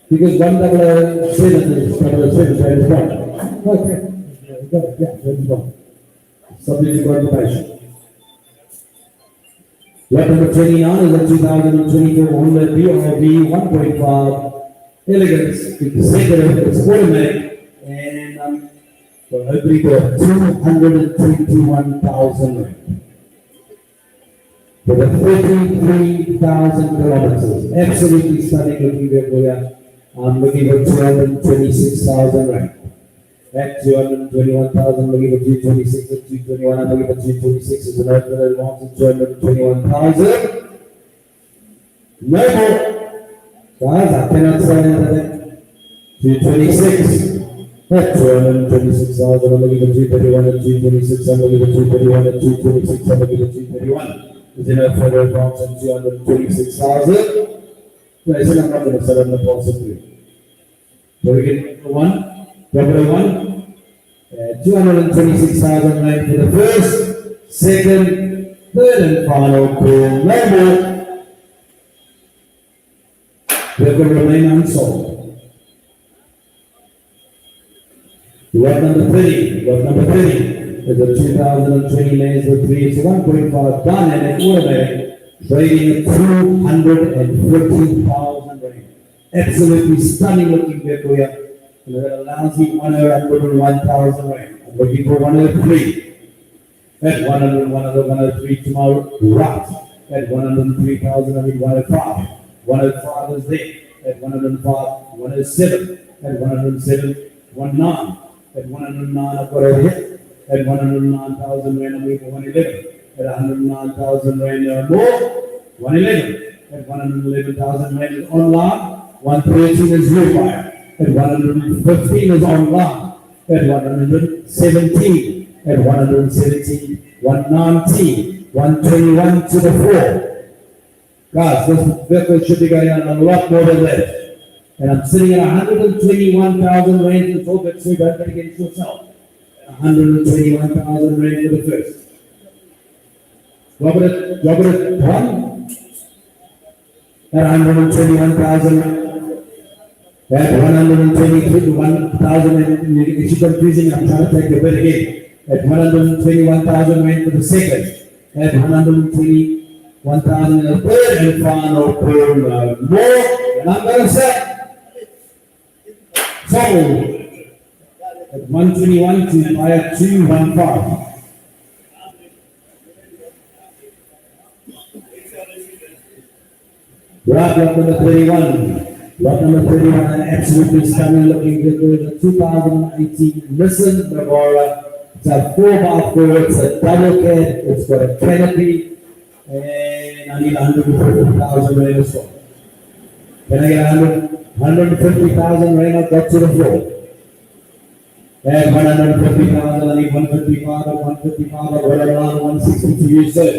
Because 1007 is 007, that is wrong. Okay. Yeah, that is wrong. Subject to confirmation. Lot number 29 is a 2024 Honda BRV 1.5 Elegance, executive, it's automatic, and we're hoping for 221,000 rand. For the 33,000 kilometers, absolutely stunning looking vehicle here. I'm looking for 226,000 rand. At 221,000, looking for 226, at 221, I'm looking for 226, is an open advance of 221,000. No more. Guys, I cannot say anything. 226. At 226,000, I'm looking for 231, at 226, I'm looking for 231, at 226, I'm looking for 231. Is in a further advance of 226,000. So I said I'm not going to sell on the possibility. So we get one. Double one, 226,000 rand for the first, second, third, and final call. No more. They will remain unsold. Lot number 30. Lot number 30 is a 2020 Mazda 3. It's a 1.5 dynamic automatic, trading at 240,000 rand. Absolutely stunning looking vehicle here. And that allows you 101,000 rand. I'm looking for 103. At 103 tomorrow, right. At 103,000, I need 105. 105 is there. At 105, 107. At 107, 19. At 109, I've got over here. At 109,000 rand, I'm looking for 111. At 109,000 rand or more, 111. At 111,000 rand is online. 113 is new buyer. At 115 is online. At 117. At 117, 119, 121 to the floor. Guys, this vehicle should be going on a lot more than that. And I'm sitting at 121,000 rand for the full bit, so don't bet against yourself. 121,000 rand for the first. Drop it at one. At 121,000 rand. At 123,1,000, it's confusing, I'm trying to take the bit again. At 121,000 rand for the second. At 121,000 in the third and final call. More. And I'm going to say, sold. At 121 to buy at 215. Lot number 31. Lot number 31, an absolutely stunning looking vehicle, a 2018 Nissan Navara. It's a 4x4, it's a double cab, it's got a canopy, and I need 150,000 rand as well. Can I get 150,000 rand? I've got to the floor. And 150,000, I need 155 or 155 or whatever, 160 to you, sir.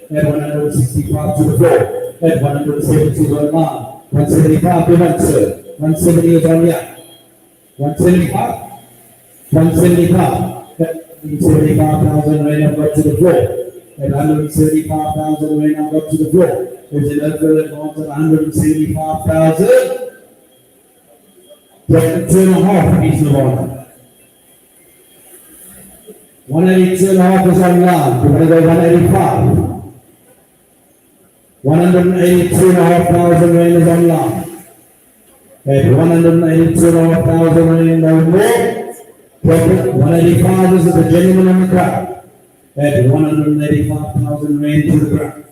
And 165 to the floor. And 170 to the line. 175 to one, sir. 170 is on here. 175? 175. 175,000 Rand I've got to the floor. At 175,000 Rand I've got to the floor. There's a no further advance at 175,000. Drop to 2.5 piece of honor. 182.5 is online. We're going to go 185. 182,500 Rand is online. At 182,500 Rand, no more. Profit 185 is the gentleman on the crowd. At 185,000 Rand to the ground.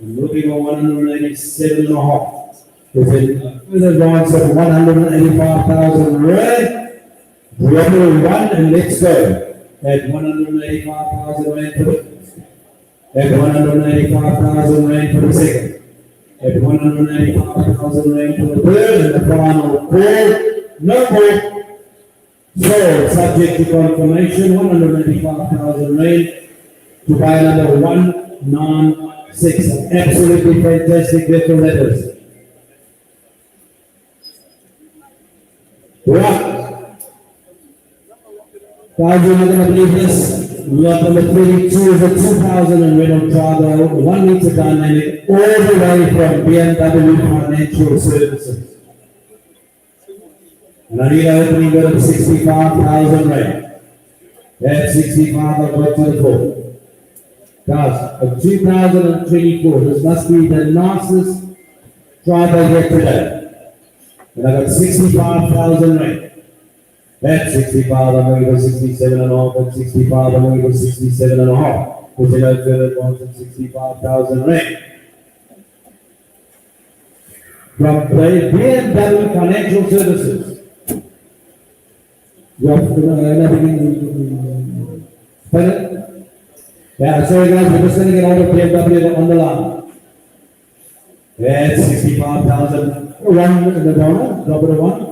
I'm looking for 187.5. With an advance of 185,000 Rand. Repo 1 and let's go. At 185,000 Rand for the at 185,000 Rand for the second. At 185,000 Rand for the third and the final call. No more. So, subject to confirmation, 185,000 Rand to buy another 196. Absolutely fantastic vehicle letters. Right. Guys, you're not going to believe this. Lot number 32 is a 2000 and Renault Trago, 1 liter dynamic, all the way from BMW Financial Services. And I need an opening bid of 65,000 Rand. That's 65 I've got to the floor. Guys, of 2024, this must be the nicest driver here today. And I got 65,000 Rand. That's 65, I'm going to go 67.5, and 65, I'm going to go 67.5. With a no further advance of 65,000 Rand. From BMW Financial Services. Yeah, sorry guys, we're just going to get out of BMW on the line. That's 65,000. One in the corner, drop it a 1.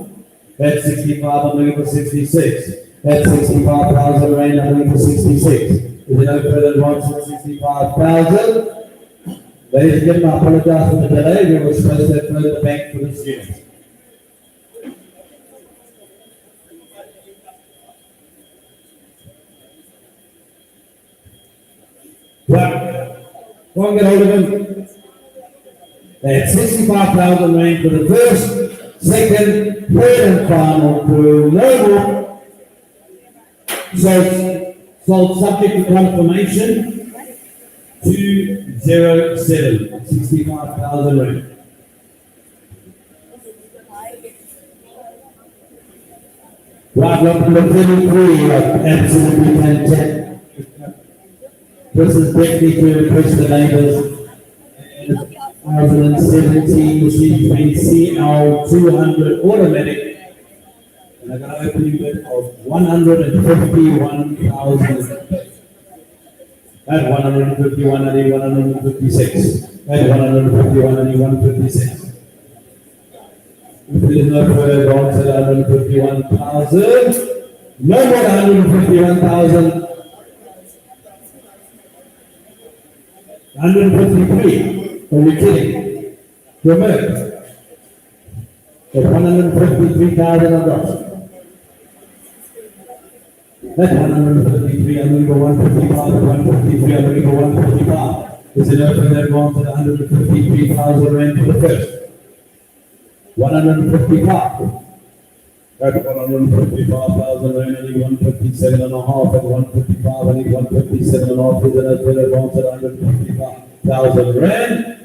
That's 65, I'm looking for 66. That's 65,000 Rand, I'm looking for 66. Is there no further advance for 65,000? Ladies and gentlemen, I apologize for the delay. We were supposed to have closed the bank for this unit. Right, go and get hold of him. That's 65,000 Rand for the first, second, third and final crew. No more. So, sold subject to confirmation. 207, 65,000 Rand. Right, number 33, absolutely fantastic. This is definitely to impress the neighbours. 2017 Mercedes-Benz CL200 automatic. And I got an opening bid of 151,000. At 151, I need 156. At 151, I need 156. If there is no further advance at 151,000, no more than 151,000. 153. Are you kidding? You're mad. At 153,000 I've got. That's 153, I'm going to go 155, 153, I'm going to go 155. Is it open that one for the 153,000 Rand for the first? 155. At 155,000 Rand, I need 157 and a half. At 155, I need 157 and a half. Is it open that one for the 155,000 Rand?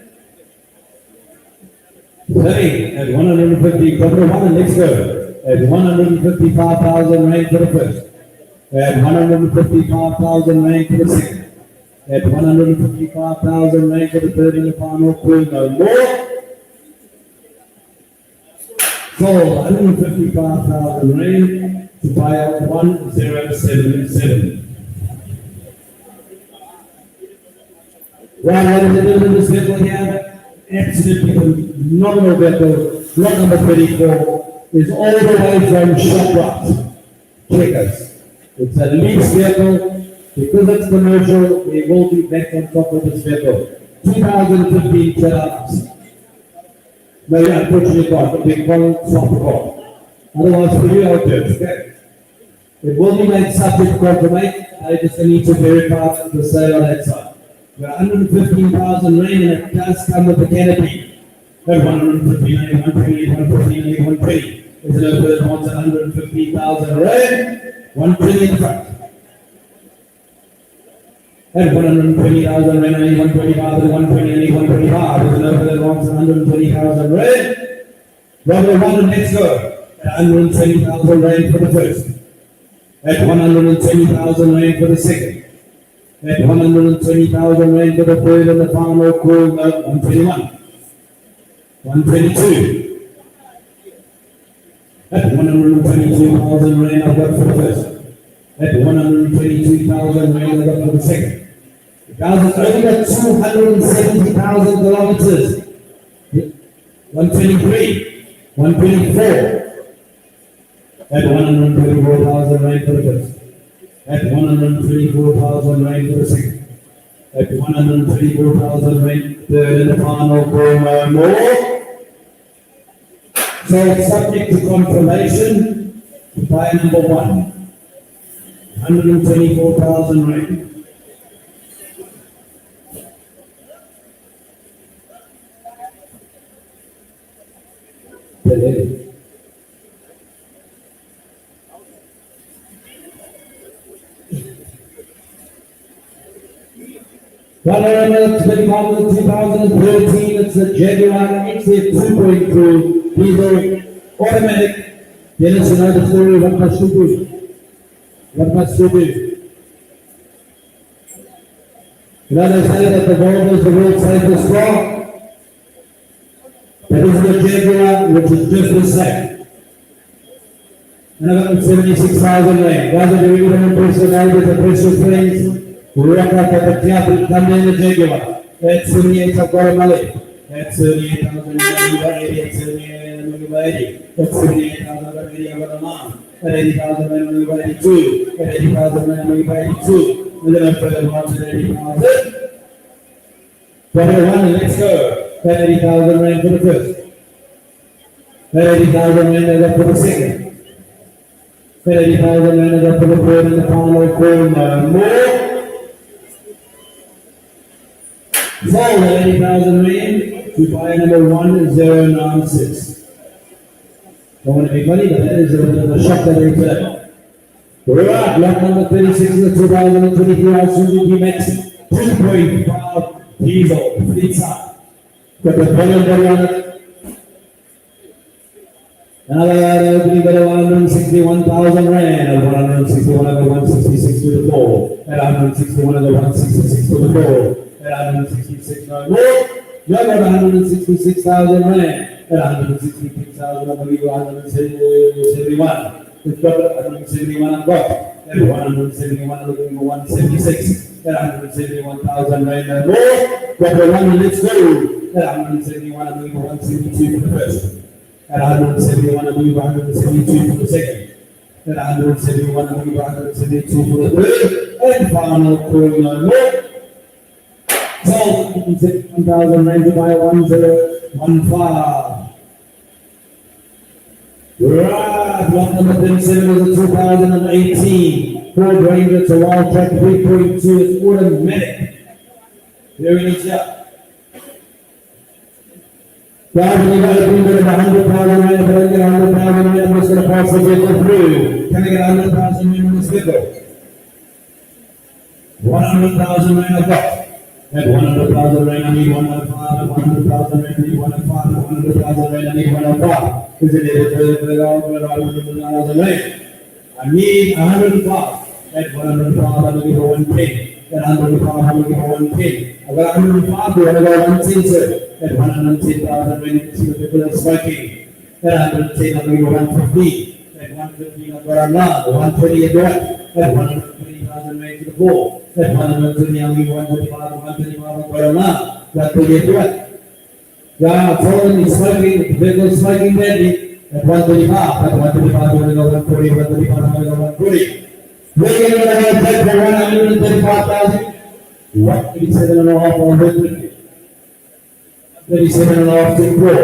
Sorry, at 150, couple one, and let's go. At 155,000 Rand for the first. At 155,000 Rand for the second. At 155,000 Rand for the third and the final call, no more. Sold 155,000 Rand to buy out 1077. Right, ladies and gentlemen, this vehicle here, absolutely phenomenal vehicle. Lot number 34 is all the way from ShopRite. Checkers. It's a lease vehicle. Because it's commercial, we will be back on top of this vehicle. 2015 setups. No, unfortunately, but we call it swap car. Otherwise, for you, I'll do it. Okay. It will be made subject to confirmation. I just need to verify the sale on that side. We're 115,000 rand, and it does come with the canopy. At 115, 120, 115, 120. There's no further ones at 115,000 rand, 120 in the front. At 120,000 rand, only 125, and 120, only 125. There's no further ones at 120,000 rand. Number one, let's go. At 120,000 rand for the first. At 120,000 rand for the second. At 120,000 rand for the third and the final call, 121. 122. At 122,000 rand, I've got for the first. At 122,000 rand, I've got for the second. Guys, it's only got 270,000 kilometers. 123. 124. At 124,000 rand for the first. At 124,000 rand for the second. At 124,000 rand third and the final call, more. So it's subject to confirmation by number one. 124,000 rand. Well, 2013, it's a Jaguar XF 2.2 diesel automatic. Dennis, you know the story, what must you do? What must you do? You know, they say that the Volvo is the world's safest car. That is the Jaguar, which is just the same. And about 76,000 rand. Guys, are you going to impress your neighbors, impress your friends? We rock up at the club, come in the Jaguar. That's 78, I've got a money. That's 78,000, that's 78,000, that's 78,000, I've got a mom. At 80,000, I'm going to 82. At 80,000, I'm going to 82. And then I'm further on to 80,000. 21, let's go. At 80,000 rand for the first. At 80,000 rand, I got for the second. At 80,000 rand, I got for the third and the final call, more. So, 80,000 rand to buy number 1096. Don't want to make money, but that is a shock that they said. Right, block number 36 is the 2023 Suzuki Max 2.5 diesel fleet size. Got the volume body on it. Another opening bid of 161,000 rand, 161 of the 166 to the floor, at 161 of the 166 to the floor. At 166, no more. You got 166,000 rand. At 166,000, I believe 171. We've got 171 I've got. At 171, I'm looking for 176. At 171,000 rand no more. Got the one, let's go. At 171, I'm looking for 172 for the first. At 171, I'm looking for 172 for the second. At 171, I'm looking for 172 for the third. And final call no more. So, 1,000 rand to buy 1015. Right, block number 37 is a 2018 Ford Ranger. It's a wild track 3.2. It's automatic. Very nice job. Guys, we got a bring it of 100,000 rand. If I don't get 100,000 rand, I'm just going to pass the vehicle through. Can I get 100,000 rand on this vehicle? 100,000 rand I've got. At 100,000 rand, I need 105. At 100,000 rand, I need 105. At 100,000 rand, I need 105. Is it 100,000 rand? I need 105. At 105, I'm looking for 110. At 105, I'm looking for 110. I got 105, I got 110, sir. At 110,000 rand, you can see the people are smoking. At 110, I'm looking for 115. At 115, I've got another 120 at what? At 120,000 rand to the floor. At 120, I'm looking for 125, 125, I've got another 120 at what? Yeah, following is smoking, the vehicle is smoking badly. At 135, at 135, we're going to go 140, 135, we're going to go 140. We're going to have a bid for 135,000. What? 87 and a half, 150. 37.5 to Pro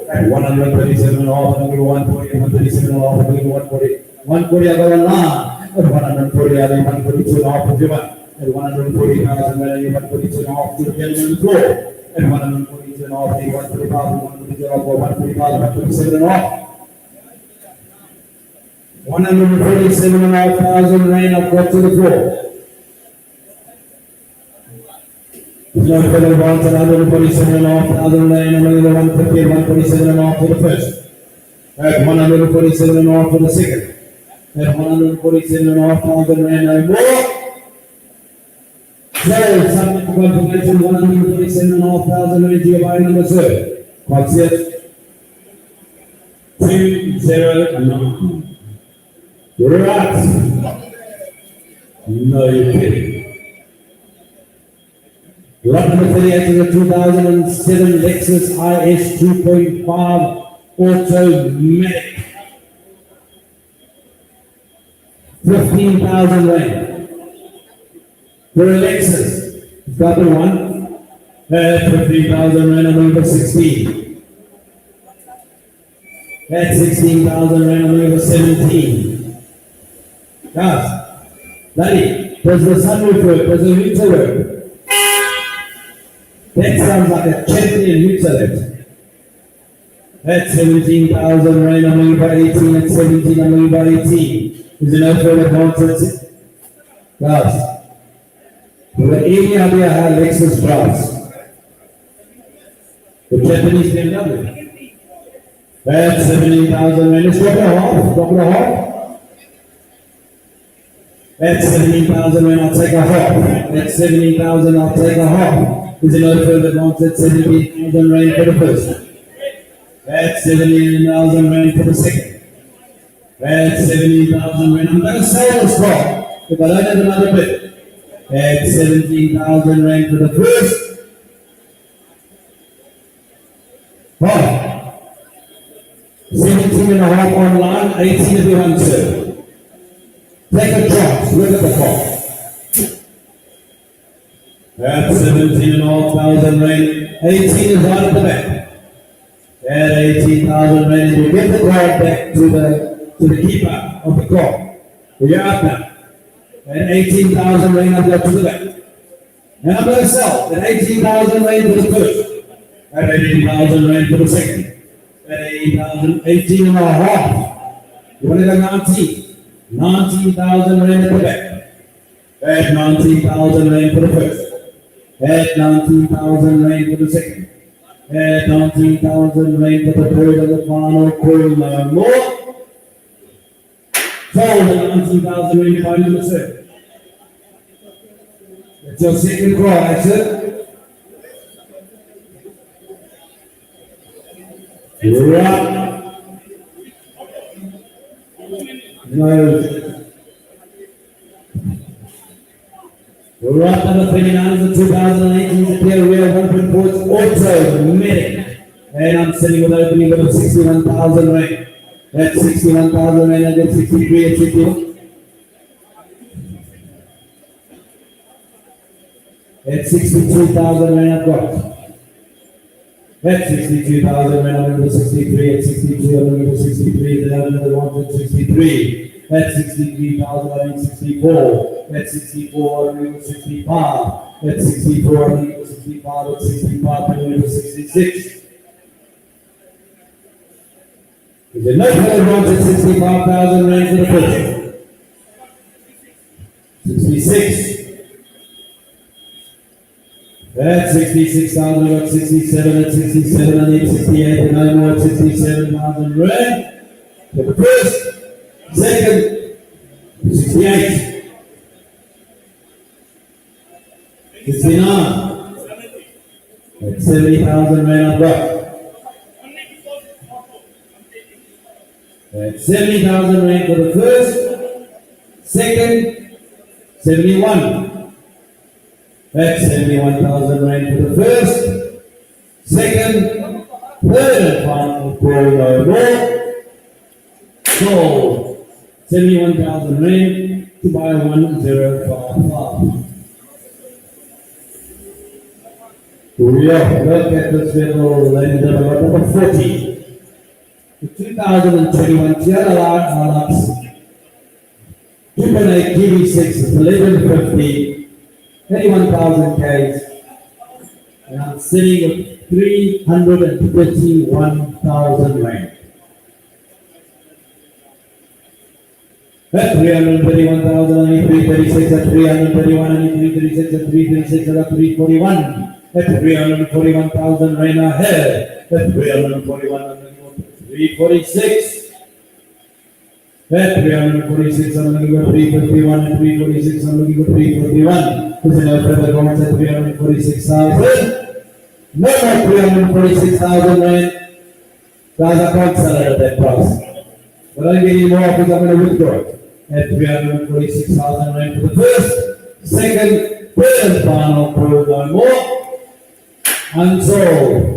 at 137.5, number 140, 137.5, number 140. 140 I got a line at 140, I think 142.5 to Durban at 140,000, and 142.5 to the gentleman Pro at 142.5, 145, 147.5. 147,500 rain I've got to the floor. No further advance, 147,500 rain, another 150, 147.5 for the first. At 147.5 for the second. At 147,500 rain, no more. So, subject to confirmation, 147,500 rain to your buying number, sir. What's it? 209. Right. No, you're kidding. Lot number 38 is a 2007 Lexus IS 2.5 Automatic. 15,000 rand. For a Lexus, double one. 15,000 rand, I'm number 16. That's 16,000 rand, I'm number 17. Guys, Daddy, does the sunroof work? Does the mixer work? That sounds like a champion mixer. That's 17,000 rand, I'm moving by 18, that's 17, I'm moving by 18. Is there no further conference? Guys, for any idea how Lexus drives? The Japanese BMW. That's 17,000 rand, it's drop it a half. That's 17,000 rand, I'll take a half. That's 17,000, I'll take a half. Is there no further advance? That's 17,000 rand for the first. That's 17,000 rand for the second. That's 17,000 rand. I'm going to sell this car if I don't have another bid. That's 17,000 rand for the first. Oh. 17.5 online, 18 if you want to. Take a chance, look at the car. That's 17,500 rand. 18 is right at the back. At 18,000 rand, you get the car back to the keeper of the car. You're out now. At 18,000 rand, I've got to the back. And I'm going to sell at 18,000 rand for the first. At 18,000 rand for the second. At 18 and a half. You want to go 19? 19,000 rand at the back. At 19,000 rand for the first. At 19,000 rand for the second. At 19,000 rand for the third and the final coin. No more. Sold at 19,000 rand by number 7. That's your second call, that's it. Right. No. Right number 29 is the 2018 Kia Real 1.4 Automatic. And I'm sitting with opening of 61,000 rand. That's 61,000 rand and then 63 at 61. That's 62,000 rand I've got. That's 62,000 rand, I'm number 63 at 62, I'm number 63, then I'm number 163. That's 63,000, I'm number 64. That's 64, I'm number 65. That's 64, I'm number 65, that's 65, I'm number 66. Is there no further runs at 65,000 rand for the first? 66. That's 66,000, we got 67, at 67, I need 68, and no more at 67,000 rand. For the first, second, 68. 69. That's 70,000 rand I've got. That's 70,000 rand for the first, second, 71. That's 71,000 rand for the first, second, third and final call over. Sold 71,000 rand to buy 1055. We have look at this vehicle, ladies and gentlemen, number 40. The 2021 TLR Triple A TV6 1150, 31,000 Ks, and I'm sitting with 331,000 rand. At 331,000, 336 at 331, 336 at 336 at 341. At 341,000 rand ahead. At 341, 346. At 346, I'm looking for 351, and 346, I'm looking for 351. Is it no further going at 346,000? No more 346,000 rand. Guys, I can't sell it at that price. But I'll give you more because I'm going to withdraw it. At 346,000 rand for the first, second, third, and final proof, no more. Unsold.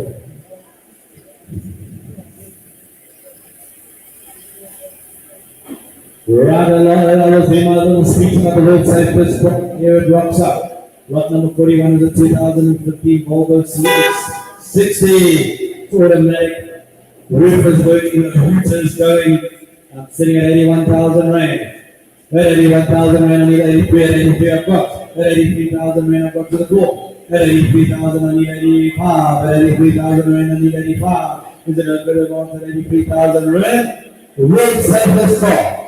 Right along, I was in my little speech about the roadside first spot. Here it drops up. Lot number 41 is a 2015 Volvo CX-60. Automatic. Roof is working, the hooter is going. I'm sitting at 81,000 rand. At 81,000 rand, I need 83, at 83 I've got. At 83,000 rand, I've got to the floor. At 83,000, I need 85. At 83,000 rand, I need 85. Is it a bit of at 83,000 rand? The roadside first spot.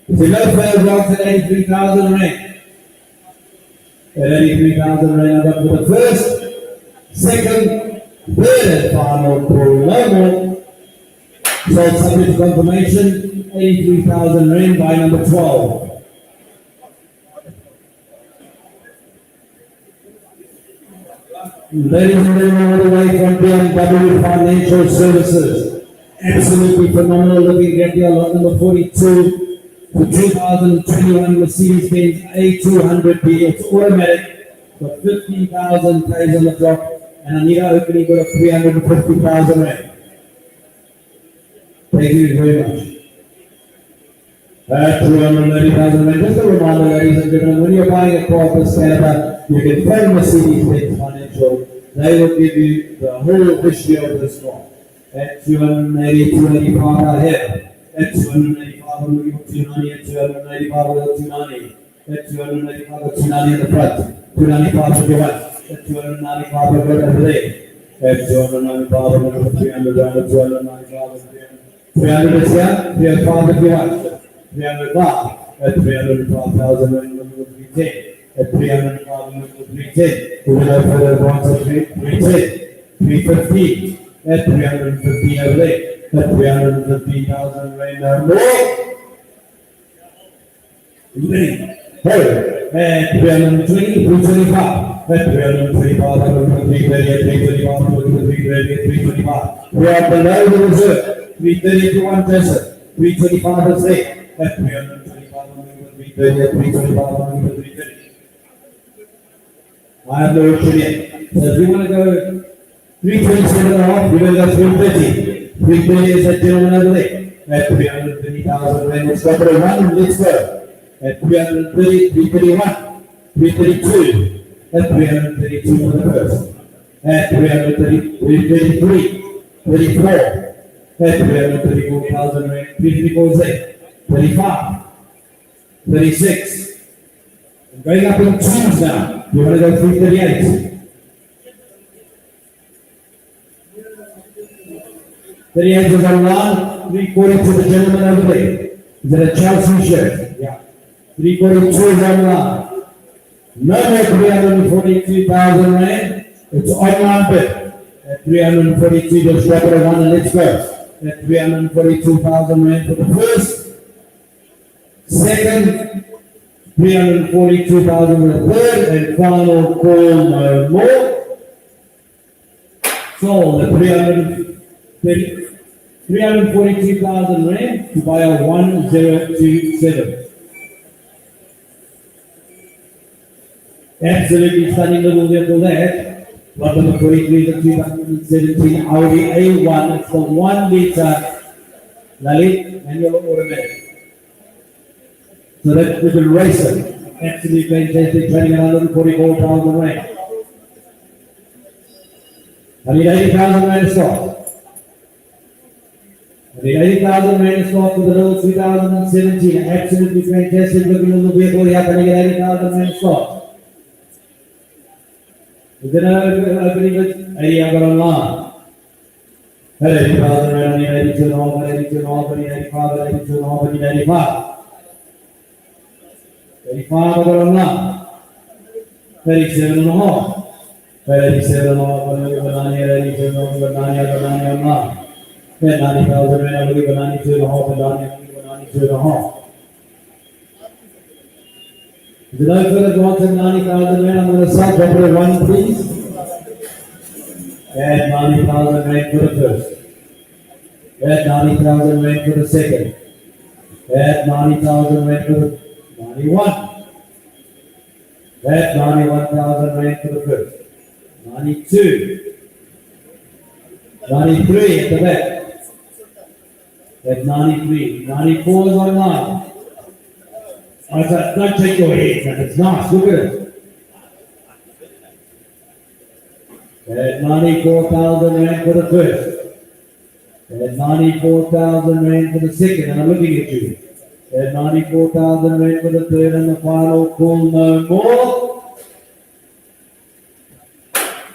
So no further blocks at 83,000 rand. At 83,000 rand, I got for the first, second, third, and final call. No more. So subject to confirmation, 83,000 rand by number 12. Ladies and gentlemen, all the way from BMW Financial Services. Absolutely phenomenal looking get here, lot number 42. The 2021 Mercedes-Benz A200D, it's automatic, got 15,000 Ks on the clock, and I need an opening good of 350,000 rand. Thank you very much. At 230,000 rand, just a reminder, ladies and gentlemen, when you're buying a car for Canada, you can phone Mercedes-Benz Financial. They will give you the whole history of this car. At 280, 285 ahead. At 285, I'm looking for 290, at 285, I'm looking for 290. At 285, at 290 in the front. 295 to the right. At 295, I'm going over there. At 295, I'm looking for 300 rand. At 295, 300 is here. 305 if you want. 305. At 305,000, I'm looking for 310. At 305, I'm looking for 310. We will go further advance at 310. 315. At 315 over there. At 315,000 rand no more. Hey, at 320, 325. At 325, I'm looking for 330, at 325, I'm looking for 330, at 325. We are below the reserve. 330 to 1 person. 325 is there. At 325, I'm looking for 330, at 325, I'm looking for 330. I have no option yet. So if you want to go 327 and a half, you're going to go 330. 330 is that gentleman over there. At 330,000 rand, it's got a 1, let's go. At 330, 331, 332. At 332 for the first. At 330, 333, 34. At 334,000 rand, 334 is there. 35, 36. I'm going up in twos now. You want to go 338. 38 is on line, 342 to the gentleman over there. Is it a Chelsea shirt? Yeah. 342 is on line. No more 342,000 rand. It's online bid. At 342, just drop it a 1 and let's go. At 342,000 rand for the first. Second, 342,000 for the third, and final call no more. Sold at 342,000 rand to buy a 1027. Absolutely stunning little vehicle there. Lot number 43 is a 2017 Audi A1. It's the 1 liter Lalit manual automatic. So that's with the racer. Absolutely fantastic, trading at 144,000 rand. I need 80,000 rand stock. I need 80,000 rand stock for the Renault 2017. Absolutely fantastic looking little vehicle. You have to get 80,000 rand stock. Is it opening it? 80 I got online. 80,000 rand, I need 82 and a half, 82 and a half, I need 85, 82 and a half, I need 85. 85 I got online. 37 and a half. 87 and a half, I believe 90, 82 and a half, 90, I got 90 online. 90,000 rand, I believe 92 and a half, and 90, I believe 92 and a half. Did I further go on to 90,000 rand? I'm going to start properly one, please. Add 90,000 rand for the first. Add 90,000 rand for the second. Add 90,000 rand for the 91. Add 91,000 rand for the first. 92. 93 at the back. At 93. 94 is online. Don't take your head, man. It's nice. Look at it. At 94,000 rand for the first. At 94,000 rand for the second. And I'm looking at you. At 94,000 rand for the third and the final call, no more.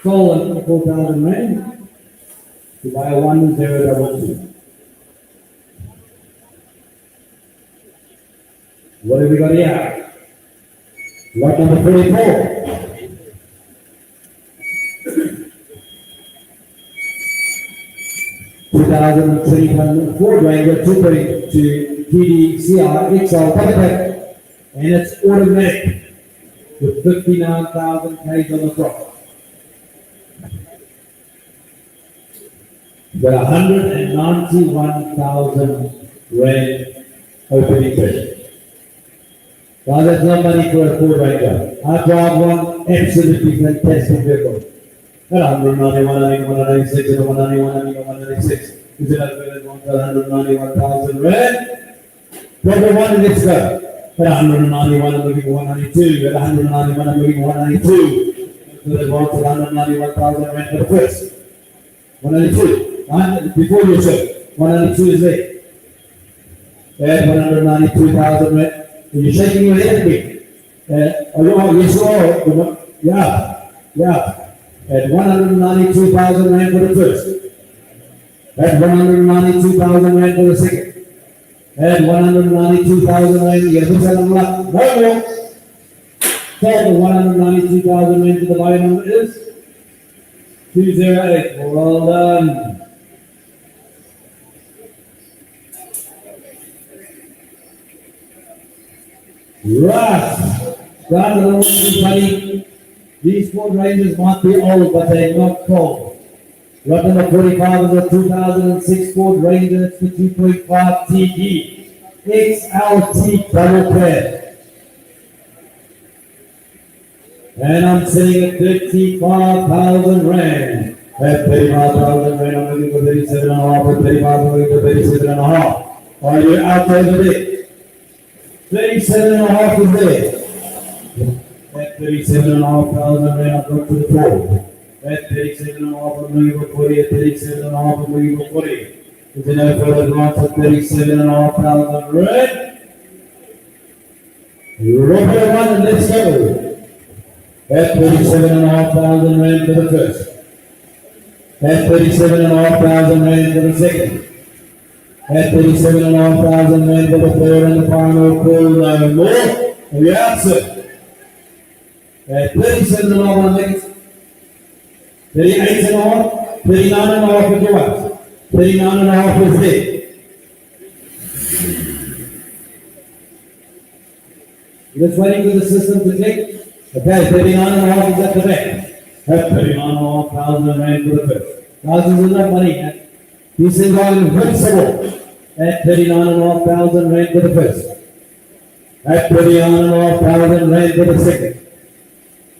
Call at 94,000 rand. To buy a 1022. What have we got here? Lot number 44. Ford Ranger 232 TDCR XL Packback, and it's automatic with 59,000 k's on the clock. Got 191,000 rand opening bid. Now that's not money for a Ford Ranger. I drive one, absolutely fantastic vehicle. At 191, 196, and 191, 196. Is it up to 191,000 rand? Number one, let's go. At 191, I'm looking for 192. At 191, I'm looking for 192. So that wants 191,000 rand for the first. 192. Before you say, 192 is there. At 192,000 rand. You're shaking your head at me. Yes, you are. Yeah. At 192,000 rand for the first. At 192,000 rand for the second. At 192,000 rand, you get a lot. No more. Total 192,000 rand to the buy number is 208. Well done. Right. Down to the buddy. These Ford Rangers might be old, but they're not cold. Lot number 45 is a 2006 Ford Ranger. It's the 2.5 TD XLT double cab. And I'm sitting at 35,000 rand. At 35,000 rand, I'm looking for 37 and a half. At 35, I'm looking for 37 and a half. Are you out over there? 37 and a half is there. At 37,500 rand, I've got to the floor. At 37 and a half, I'm looking for 40. At 37 and a half, I'm looking for 40. Is there no further grants at 37,500 rand? Repo one and let's go. At 37,500 rand for the first. At 37,500 rand for the second. At 37,500 rand for the third and the final call, no more. We answer. At 37,500, I think it's 38,500, 39,500 if you want. 39,500 is there. You're just waiting for the system to click. Okay, 39,500 is at the back. At 39,500 rand for the first. Thousands is not money, man. These things are invincible. At 39,500 rand for the first. At 39,500 rand for the second.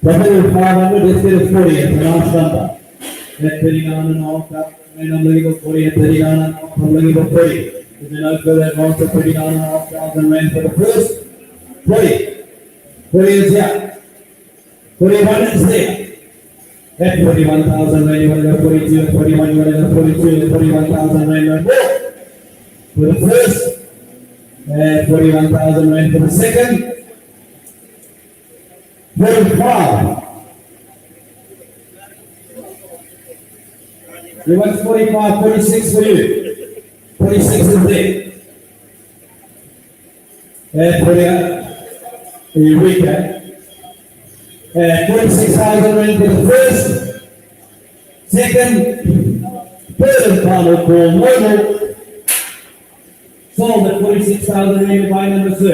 Probably 500, let's get a 40 at the last number. At 39,500 rand, I'm looking for 40. At 39,500, I'm looking for 40. Is there no further advance at 39,500 rand for the first? 40. 40 is here. 41 is there. At 41,000 rand, you want to go 42, at 41, you want to go 42, at 41,000 rand, more. For the first, at 41,000 rand for the second. 45. You want 45, 46 for you. 46 is there. At 40, you weak, eh? 46,000 rand for the first, second, third and final call, no more. Sold at 46,000 rand by number 3.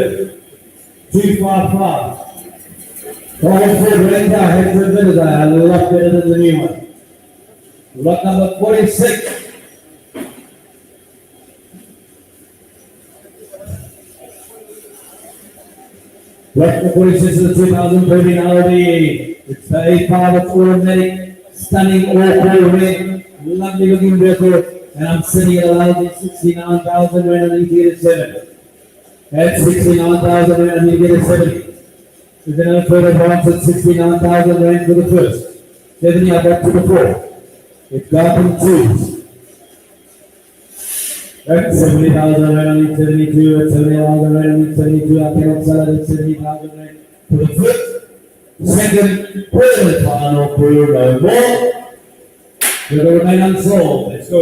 255. All render Hector bidders are a lot better than the new one. Lot number 46. Lot number 46 is a 2013 Audi. It's the 8-power automatic, stunning Aucor red, lovely looking vehicle, and I'm sitting at allowed 69,000 rand and I need to get it 7. At 69,000 rand and I need to get it 70. We're going to further advance at 69,000 rand for the first. 70 up to the 4. It's got in twos. At 70,000 rand, I need 72. At 70,000 rand, I need 72. I cannot sell it at 70,000 rand for the first. Second, third and final for no more. We're going to remain unsold. Let's go.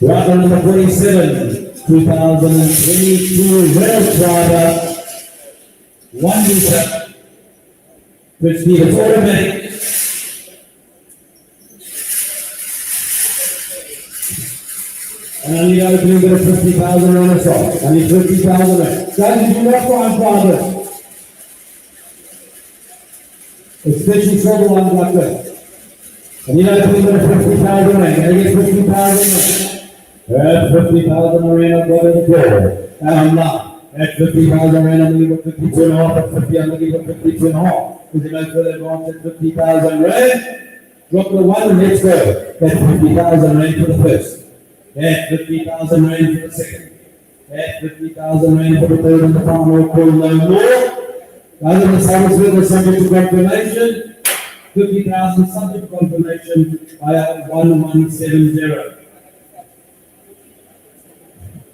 Round number 47. 2022 Renault driver, 1 liter, which is automatic. And I need to bring it 50,000 rand or so. I need 50,000 rand. Guys, you not find fathers. Especially trouble ones like this. I need to bring it 50,000 rand. Can I get 50,000 rand? At 50,000 rand, I've got it there. And I'm not. At 50,000 rand, I'm going to give 52 and a half. At 50, I'm going to give 52 and a half. Is it not further advance at 50,000 rand? Drop the 1 and let's go. At 50,000 rand for the first. At 50,000 rand for the second. At 50,000 rand for the third and the final call no more. Guys, in the service with subject to confirmation. 50,000 subject to confirmation by 1170.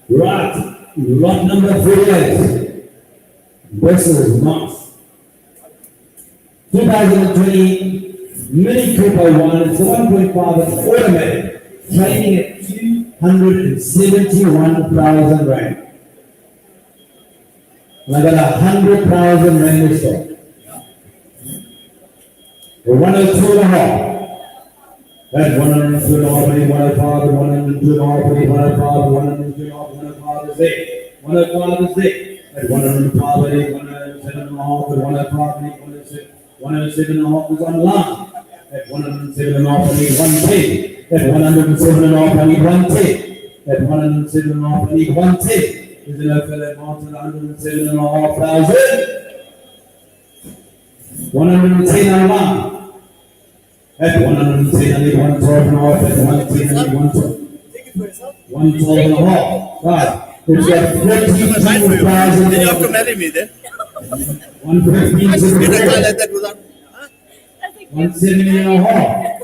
Right, lot number 48. This is nice. 2020 Mini Repo 1. It's the 1.5. It's automatic. Trading at 271,000 rand. And I got 100,000 rand to stock. For 102 and a half. That's 102 and a half, 105, 102 and a half, 105, 102 and a half, 105 is there. 105 is there. At 105, 107 and a half, 105, 107 and a half is online. At 107 and a half, I need 110. At 107 and a half, I need 110. At 107 and a half, I need 110. Is it okay that advance at 107 and a half thousand? 110 online. At 110, I need 112 and a half. At 110, I need 112. 112 and a half. Right. It's got 15,000. Then you have to marry me then. 115 Get a car like that without. 170 and a half.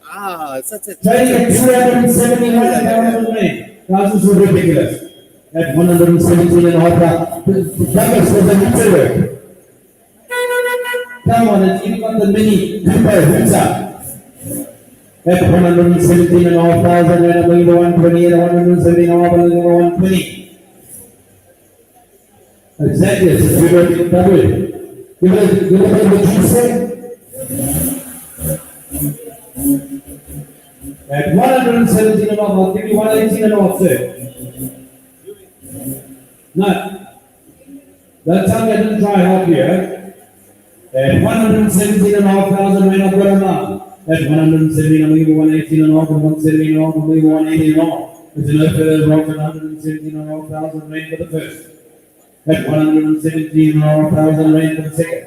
Ah, such a. Trading at 271,000 rand. This is ridiculous. At 117 and a half. That was for the material. Come on, it's even got the mini Repo. At 117 and a half thousand, and I'm going to 120 and 117 and a half, and I'm going to 120. Exactly, it's a good double. You know what you say? At 117 and a half, I'll give you 118 and a half, sir. No. That time I didn't try help you, eh? At 117 and a half thousand, I've got a now. At 170, I'm going to 118 and a half, and 170 and a half, I'm going to 180 and a half. It's enough further wrong at 117 and a half thousand rand for the first. At 117 and a half thousand rand for the second.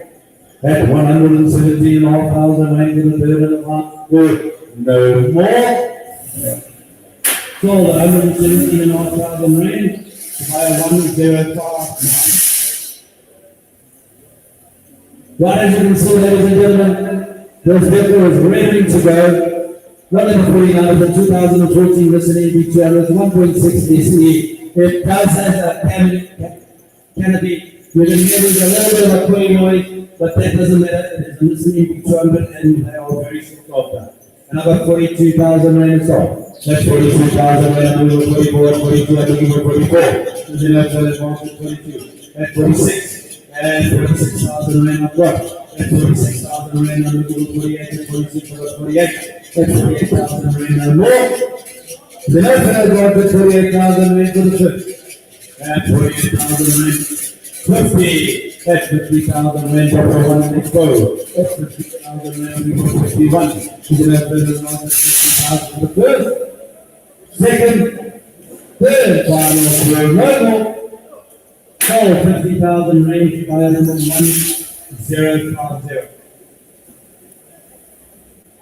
At 117 and a half thousand rand for the third and the fourth. Good. No more. So, 117 and a half thousand rand by 1059. Right, as you can see, ladies and gentlemen, this vehicle is ready to go. Run number 49 of the 2014 Nissan EV200, 1.6 DCE. It does have a canopy. We're going to give it a little bit of a cooling noise, but that doesn't matter. It's a Nissan EV200 and they are very short after. And I've got 42,000 rand installed. That's 42,000 rand. I'm doing 44, 42, I think you were 44. There's enough for this one to 22. That's 46. And 46,000 rand I've got. That's 46,000 rand. I'm doing 48 and 46 for 48. That's 48,000 rand and more. There's enough for that one to 48,000 rand for the fifth. That's 48,000 rand. 50. That's 50,000 rand for one next go. That's 50,000 rand for 51. There's enough for the one to 50,000 for the first. Second. Third final Renault. So 50,000 range by number 1050.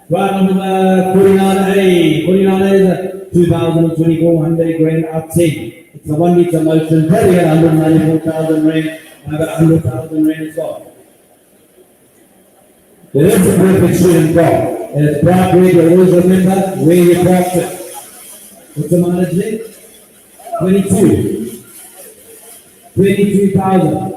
Right number 49A. 49A is a 2024 Hyundai Grand R10. It's a 1 litre motion, probably at 194,000 range, and I've got 100,000 range as well. There is a perfect shooting car, and it's bright red. You always remember where you parked it. What's the mileage there? 22,000.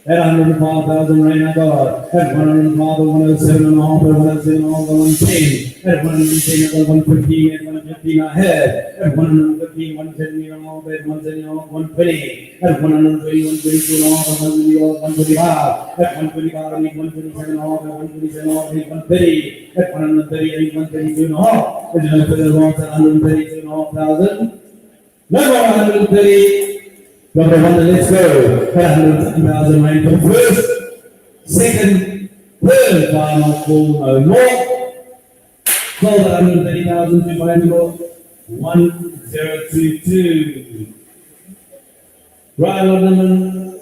At 105,000 rand I got. At 105, 107 and a half, 107 and a half, 110. At 110, at 115, at 115 I had. At 115, 170 and a half, at 170 and a half, 120. At 120, 122 and a half, 125. At 125, I need 127 and a half, at 127 and a half, I need 130. At 130, I need 132 and a half. At 132 and a half thousand. Number 130. Number one, let's go. 150,000 rand for the first, second, third, final, full, no more. 130,000 to buy number 1022. Right on number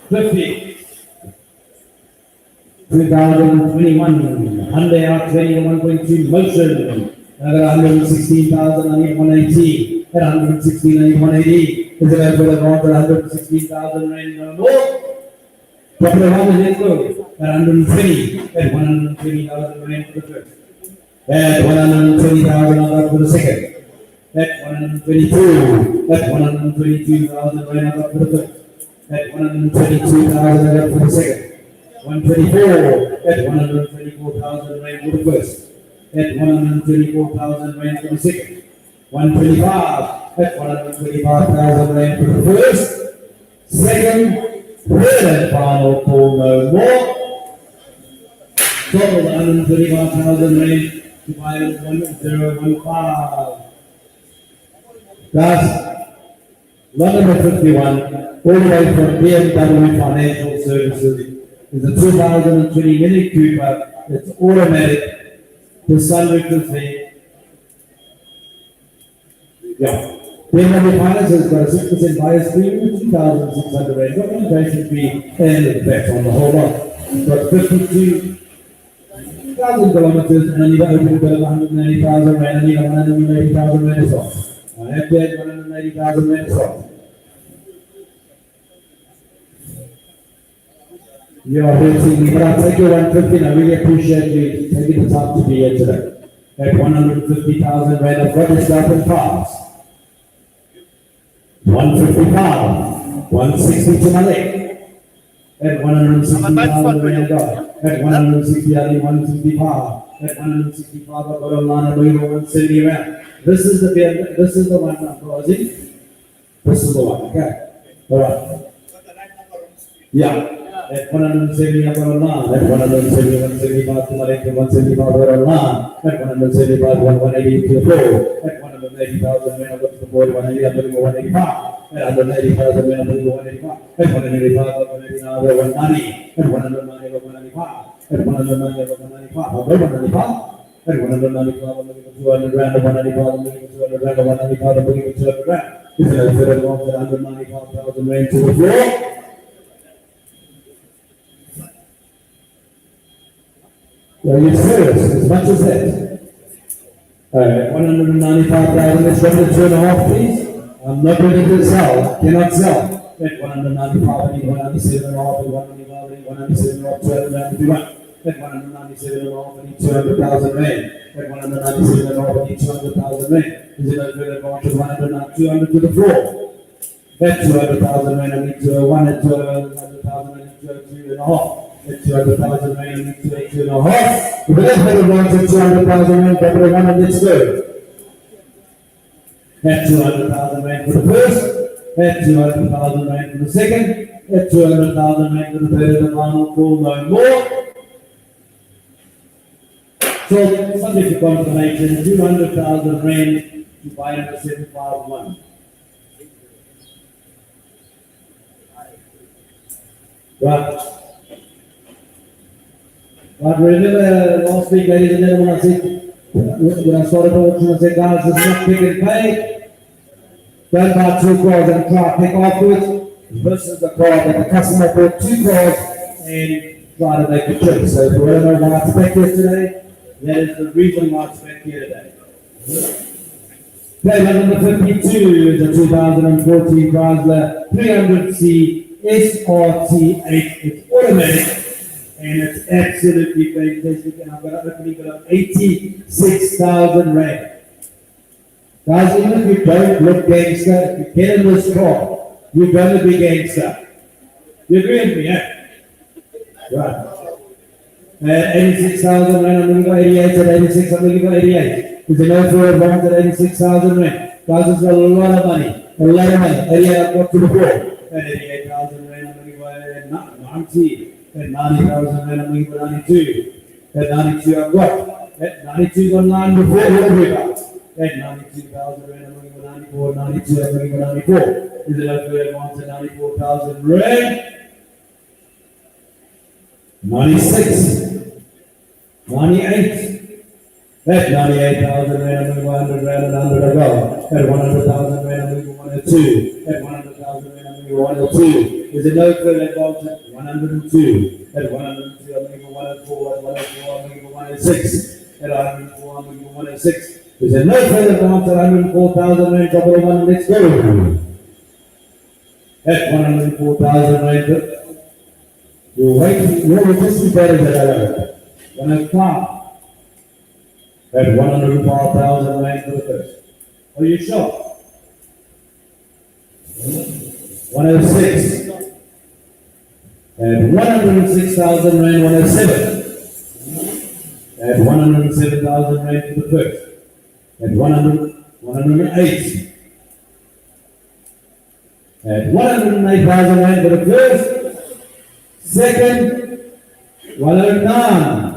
50. 2021 Hyundai R20 1.2 motion. Another 116,000, I need 180. At 116, I need 180. Is it as well as 116,000 rand no more? Proper one, let's go. At 120. At 120,000 rand for the first. At 120,000 I got for the second. At 122. At 122,000 rand I got for the first. At 122,000 I got for the second. 124. At 124,000 rand for the first. At 124,000 rand for the second. 125 at 125,000 rand for the first, second, third and final for no more. Total 125,000 rand to buy 1015. Thus, lot number 51, all the way from BMW Financial Services, is a 2020 Mini Cooper. It's automatic. The sunroof is there. Yeah. BMW Finance has got a 6% bias premium, 2,600 rand documentation fee, and the tax on the whole lot. It's got 52,000 kilometers, and I need to open a bill of 180,000 rand, I need 180,000 rand as well. I have to add 180,000 rand as well. You are here seeing me, but I'll take your 150, and I really appreciate you taking the time to be here today. At 150,000 rand, I've got this up in parts. 155, 160 to my leg. At 160,000 rand, at 160, I need 165. At 165, I've got a line of over 170 rand. This is the one I'm closing. This is the one, okay? All right. Yeah. At 170, I've got a line. At 170, 175 to my leg, 175, I've got a line. At 175, 180 to the floor. At 180,000 rand, I've got to the board, 180, I'm putting 185. At 180,000 rand, I'm putting 185. At 185, I've got 190. At 190, I've got 195. At 190, I've got 195. I've got 195. At 195, I'm looking for 200 rand. At 195, I'm looking for 200 rand. At 195, I'm looking for 200 rand. Is it a third of 195,000 rand to the floor? Are you serious? As much as that? Alright, 195,000, let's go to 2.5 please. I'm not ready to sell, cannot sell. At 195, and 197 and a half, and 195, and 197 and a half, 291. At 197 and a half, and 200,000 rand. At 197 and a half, and 200,000 rand. Is it a good advantage? 200 to the floor. At 200,000 rand, I need to 1 at 200,000 rand, 2 and a half. At 200,000 rand, I need to 2 and a half. With the left hand advantage, 200,000 rand, capital 1, and let's go. At 200,000 rand for the first. At 200,000 rand for the second. At 200,000 rand for the third and the final call, no more. So, subject to confirmation, 200,000 rand to buy under 751. Right. But remember last week, ladies and gentlemen, I said, when I started auction, I said, guys, this is not pick and pay. Don't buy 2 cars and try to pick afterwards. This is the car that the customer bought 2 cars and try to make a trip. So if you want to know why it's back here today, that is the reason why it's back here today. Play number 52 is a 2014 Chrysler 300C SRT8. It's automatic and it's absolutely fantastic. And I've got an opening bid of 86,000 rand. Guys, even if you don't look gangster, if you get in this car, you're going to be gangster. You agree with me, yeah? Right. 86,000 rand, I'm looking for 88 at 86, I'm looking for 88. Is there no for advance at 86,000 rand? Guys, it's a lot of money. A lot of money. 88, I've got to the floor. At 88,000 rand, I'm looking for 90. At 90,000 rand, I'm looking for 92. At 92, I've got. At 92 online before, what have we got? At 92,000 rand, I'm looking for 94. 92, I'm looking for 94. Is it no for advance at 94,000 rand? 96. 98. At 98,000 rand, I'm looking for 100 rand and 100 as well. At 100,000 rand, I'm looking for 102. At 100,000 rand, I'm looking for 102. Is it no further advance at 102? At 102, I'm looking for 104. At 104, I'm looking for 106. At 104, I'm looking for 106. Is there no further advance at 104,000 rand, double one, let's go. At 104,000 rand, you're waiting, you're just better than that. 105. At 105,000 rand for the first. Are you sure? 106. At 106,000 rand, 107. At 107,000 rand for the first. At 108. At 108,000 rand for the first. Second, 109.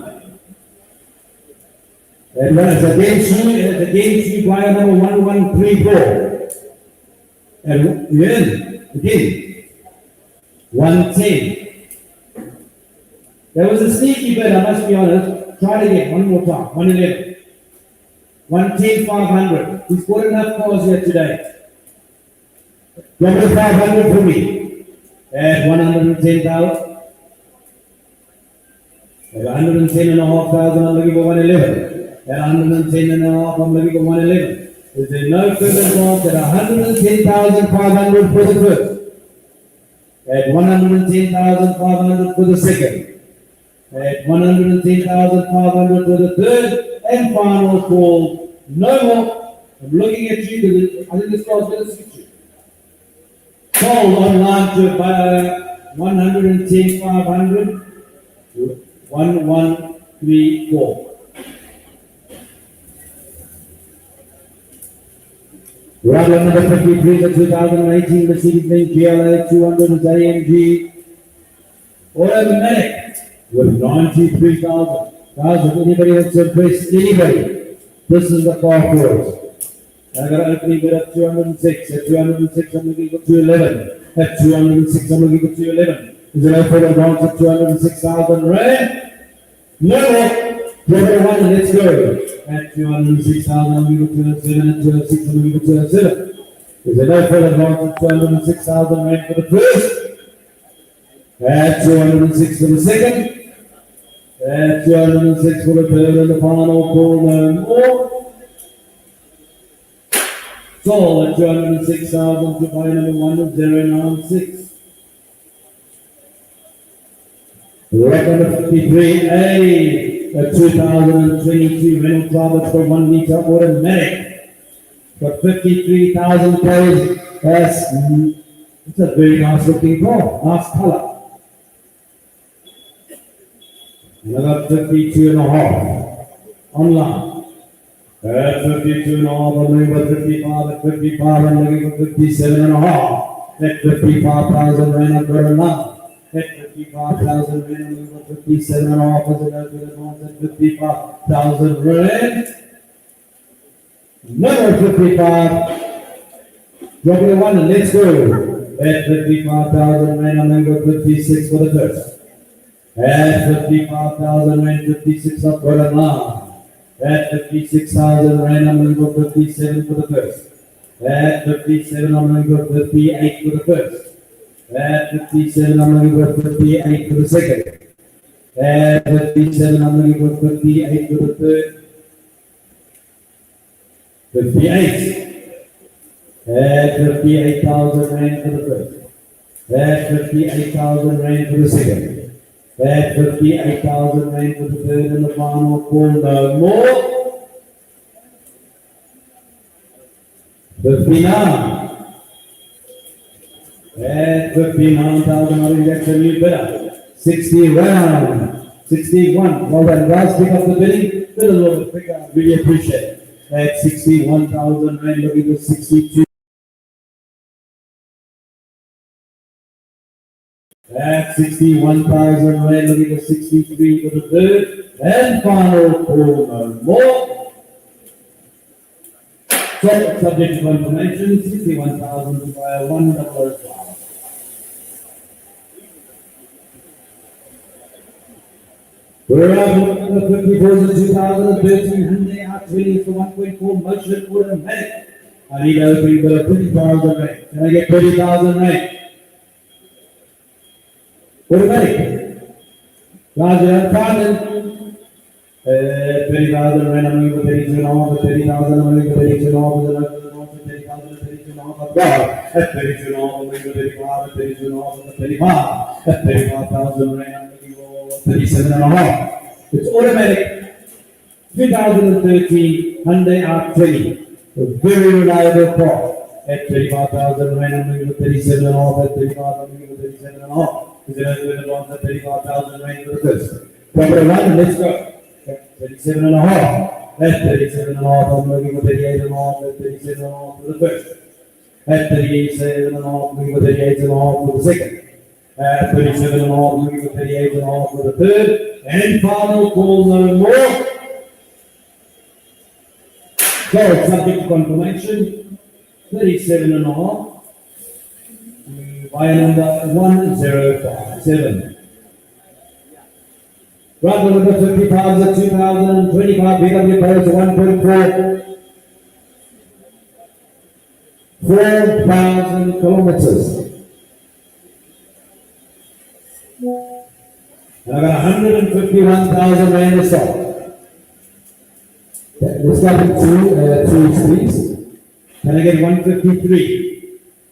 And when it's against you, buyer number 1134. And again, 110. There was a sneaky bid, I must be honest. Try it again, one more time. 111. 110, 500. He's got enough cars here today. Number 500 for me. At 110,000. At 110 and a half thousand, I'm looking for 111. At 110 and a half, I'm looking for 111. Is there no further advance at 110,500 for the first? At 110,500 for the second? At 110,500 for the third? And final call, no more. I'm looking at you because I think this car's going to suit you. Sold online to 110,500 to 1134. Rider number 53 the 2018 Mercedes-Benz GLA 200 is AMG automatic with 93,000. Guys, if anybody wants to impress anybody, this is the car for us. I got an opening bid at 206. At 206, I'm looking for 211. At 206, I'm looking for 211. Is it open advance at 206,000 rand? No more. Number one, let's go. At 206,000, I'm looking for 207. At 206, I'm looking for 207. Is it open advance at 206,000 rand for the first? At 206 for the second? At 206 for the third and the final call, no more. Sold at 206,000 to buy number 1096. Lot number 53A, a 2022 Renault Traverse for 1 liter automatic. For 53,000 k's. It's a very nice looking car, nice color. Another 52 and a half online. At 52 and a half, I'm looking for 55. At 55, I'm looking for 57 and a half. At 55,000 Rand, I've got enough. At 55,000 Rand, I'm looking for 57 and a half. At 55,000 Rand. Number 55. Drop it one and let's go. At 55,000 Rand, I'm looking for 56 for the first. At 55,000 Rand, 56, I've got enough. At 56,000 Rand, I'm going to go 57 for the first. At 57, I'm going to go 58 for the first. At 57, I'm going to go 58 for the second. At 57, I'm going to go 58 for the third. 58. At 58,000 Rand for the first. At 58,000 Rand for the second. At 58,000 Rand for the third and the final call, no more. 59. At 59,000, I think that's a new bidder. 60 round. 61. Well done, guys. Pick up the bidding. Bid a little bit quicker. I really appreciate it. At 61,000 Rand, looking for 62. At 61,000 Rand, looking for 63 for the third and final call, no more. So, subject to confirmation, 61,000 to buy 105. We're up to 54 in 2013 Hyundai R20 for 1.4 motion automatic. I need a opening bill of 20,000 Rand. Can I get 30,000 Rand? Automatic. Guys, you have pardon. 30,000 Rand, I'm going to 32 and a half. 30,000, I'm going to 32 and a half. 30,000, 32 and a half. At 32 and a half, I'm going to 35. At 32 and a half, I'm 35. At 35,000 Rand, I'm going to 37 and a half. It's automatic. 2013 Hyundai R20. A very reliable car. At 35,000 Rand, I'm going to 37 and a half. At 35, I'm going to 37 and a half. Is it over 35,000 Rand for the first? Proper one, let's go. At 37 and a half. At 37 and a half, I'm looking for 38 and a half. At 37 and a half for the first. At 37 and a half, looking for 38 and a half for the second. At 37 and a half, looking for 38 and a half for the third. And final call, no more. So, subject to confirmation, 37 and a half. Buy number 1057. Right number 50,000, 2025 BMW price 1.4. 4,000 kilometers. And I got 151,000 Rand to sell. Let's start with two streets. Can I get 153?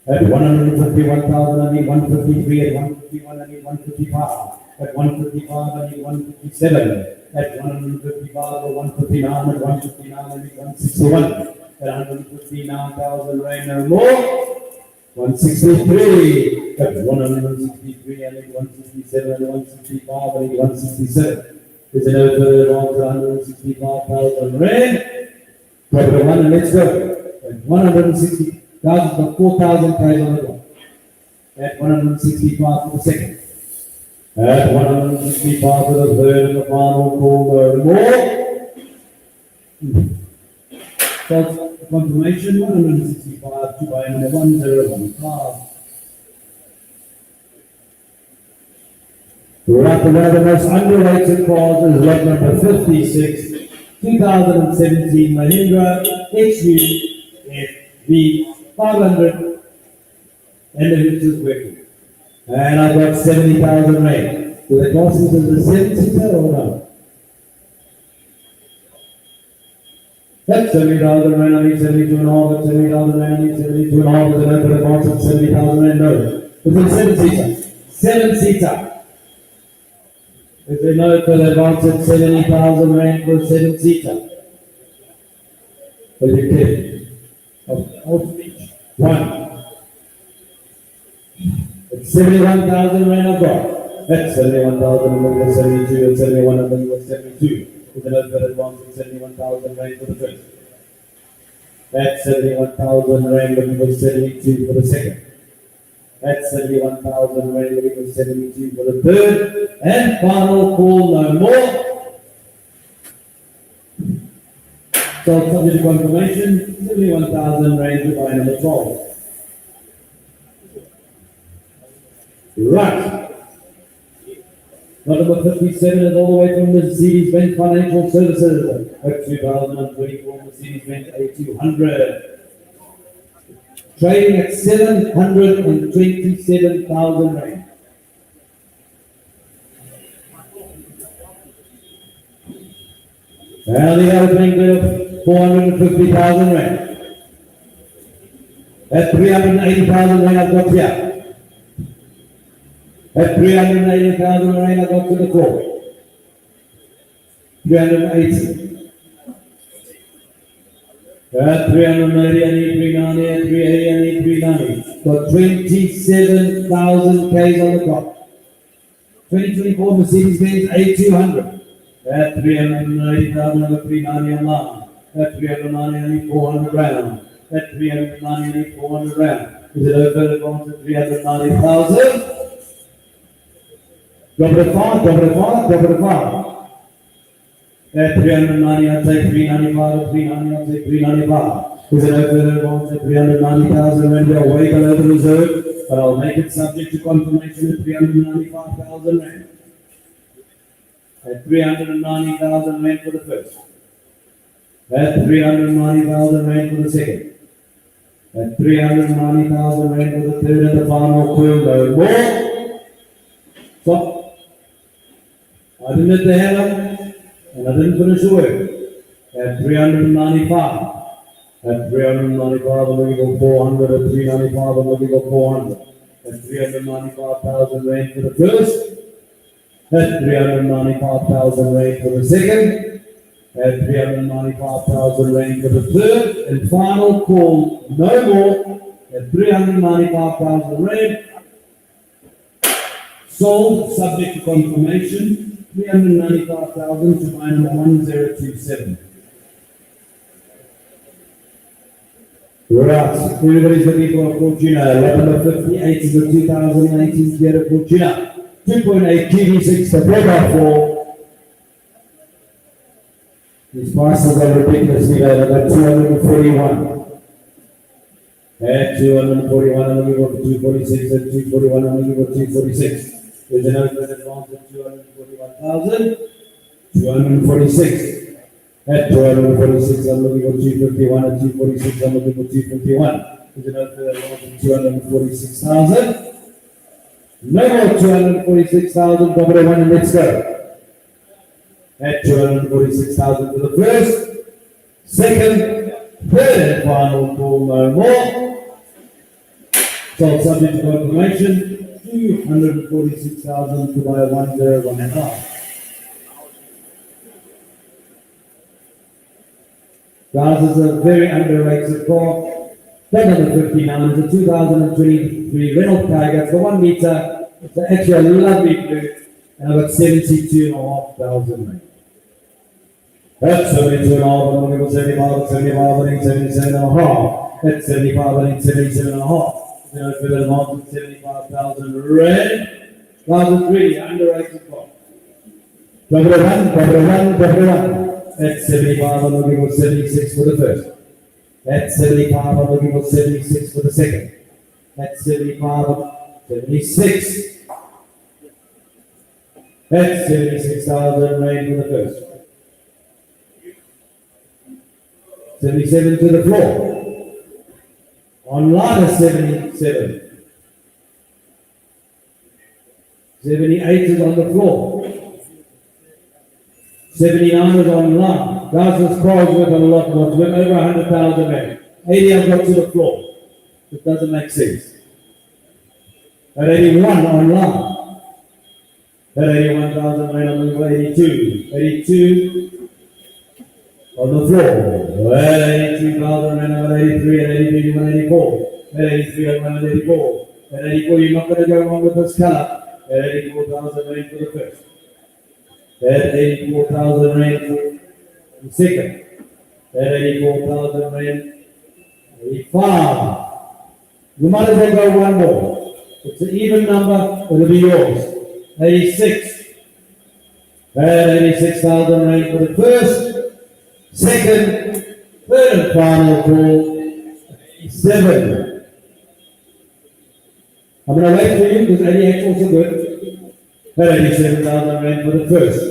At 151,000, I need 153. At 151, I need 155. At 155, I need 157. At 155 or 159, at 159, I need 161. At 159,000 Rand or more. 163. At 163, I need 167. At 165, I need 167. Is it over 165,000 Rand? Proper one, and let's go. At 160. That's the 4,000 price on the block. At 165 for the second. At 165 for the third and the final call, no more. So, confirmation 165 to buy number 1015. Right, the one of the most underrated cars is lot number 56, 2017 Mahindra XUV 500 and the hitch is working. And I got 70,000 Rand. Do the costs of the 7-seater or no? That's 70,000 rand, I need 72 and a half, that's 70,000 rand, I need 72 and a half, with an open advance of 70,000 rand, no. It's a seven-seater. If they know it will advance at 70,000 rand for a seven-seater. But you can. Of each. One. It's 71,000 rand I've got. That's 71,000 and then 72 and 71 and then 72. With an open advance of 71,000 rand for the first. That's 71,000 rand looking for 72 for the second. That's 71,000 rand looking for 72 for the third. And final call, no more. So subject to confirmation, 71,000 rand to buy number 12. Right. Number 57 is all the way from Mercedes-Benz Financial Services. A 2024 Mercedes-Benz A200. Trading at 727,000 rand. Now the other thing bid of 450,000 rand. At 380,000 rand I've got here. At 380,000 rand I got to the floor. 380. At 390 I need 390, at 380 I need 390. Got 27,000 Ks on the clock. 2024 Mercedes-Benz A200. At 380,000 I got 390 on line. At 390 I need 400 rand. At 390 I need 400 rand. Is it over advance at 390,000? Drop it at 5, drop it at 5, drop it at 5. At 390, I'll take 395, at 390, I'll take 395. Is it over advance at 390,000 rand? We are way below the reserve, but I'll make it subject to confirmation at 395,000 rand. At 390,000 rand for the first. At 390,000 rand for the second. At 390,000 rand for the third and the final call, no more. So, I didn't let the hell up, and I didn't finish the work. At 395. At 395, I'm looking for 400. At 395, I'm looking for 400. At 395,000 rand for the first. At 395,000 rand for the second. At 395,000 rand for the third. And final call, no more. At 395,000 rand. Sold, subject to confirmation. 395,000 to buy number 1027. Right, everybody's looking for a Fortuner. Number 58 is the 2018 Kia Fortuner. 2.8 GV6, the Repo 4. These prices are ridiculously low. They've got 241. At 241, I'm looking for 246. At 241, I'm looking for 246. There's an open advance of 241,000. 246. At 246, I'm looking for 251. At 246, I'm looking for 251. There's an open advance of 246,000. No more 246,000. Double one and let's go. At 246,000 for the first, second, third, and final call, no more. So subject to confirmation. 246,000 to buy a 101.5. Guys, it's a very underrated car. That number 59 is a 2023 Renault car. It's the 1 meter. It's actually a lovely blue. And I've got 72,500. That's 72.5. I'm going to 75, 75, I think 77.5. That's 75, I think 77.5. For the amount of 75,000 rand. Guys, it's really underrated car. Number one. That's 75, I'm looking for 76 for the first. That's 75, I'm looking for 76 for the second. That's 75, 76. That's 76,000 rand for the first. 77 to the floor. Online is 77. 78 is on the floor. 79 is online. Guys, this car's worth a lot more. It's worth over 100,000 rand. 80 I've got to the floor. It doesn't make sense. At 81 online. At 81,000 rand, I'm going to 82. 82 on the floor. At 82,000 rand, I'm at 83. At 83, I'm at 84. At 83, I'm at 84. At 84, you're not going to go wrong with this color. At 84,000 rand for the first. At 84,000 rand for the second. At 84,000 rand. 85. You might as well go one more. It's an even number, it'll be yours. 86. At 86,000 rand for the first, second, third and final call. 87. I'm going to wait for you because 88 is also good. At 87,000 rand for the first.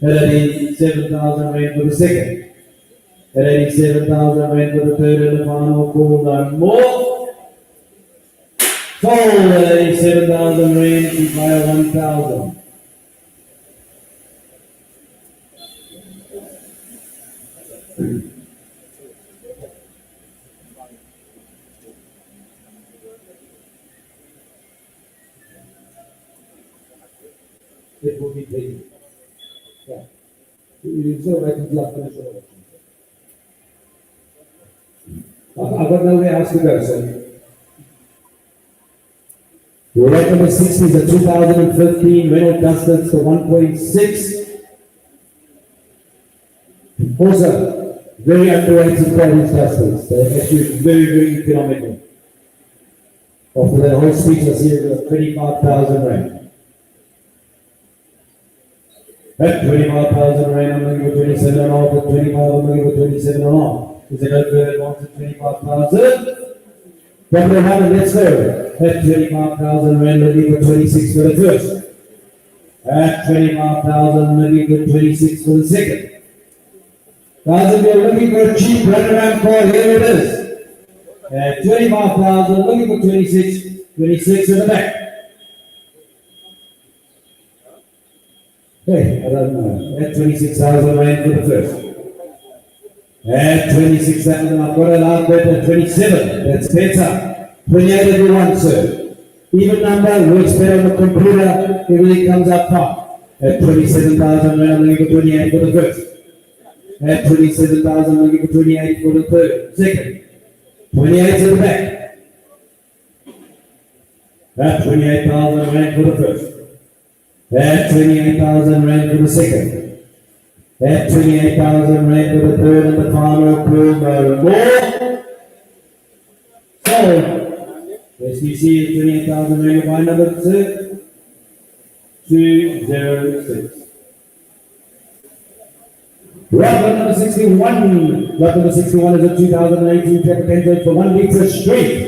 At 87,000 rand for the second. At 87,000 rand for the third and the final call. No more. Sold at 87,000 rand to buy 1,000. It will be paid. Yeah. You still right to love finish the I've got nowhere else to go, so. Your right number 60 is a 2015 Renault Duster, it's the 1.6. Also, very underrated car, these Dusters. They're actually very, very economical. After that whole speech, I see it was 25,000 rand. At 25,000 rand, I'm looking for 27 and a half. At 25, I'm looking for 27 and a half. Is it over at 25,000? Come to another, let's go. At 25,000 rand, looking for 26 for the first. At 25,000, looking for 26 for the second. Guys, if you're looking for a cheap runaround car, here it is. At 25,000, looking for 26, 26 in the back. Hey, I don't know. At 26,000 rand for the first. At 26,000, I've got a loud bet at 27. That's better. 28 if you want, sir. Even number works better on the computer. Everything comes up top. At 27,000 rand, I'm looking for 28 for the first. At 27,000, I'm looking for 28 for the third. Second. 28 to the back. At 28,000 rand for the first. At 28,000 rand for the second. At 28,000 rand for the third and the final call. No more. So, SBC is 28,000 rand. Buy number 2. 206. Lot number 61. Lot number 61 is a 2018 Pepper for 1 liter straight.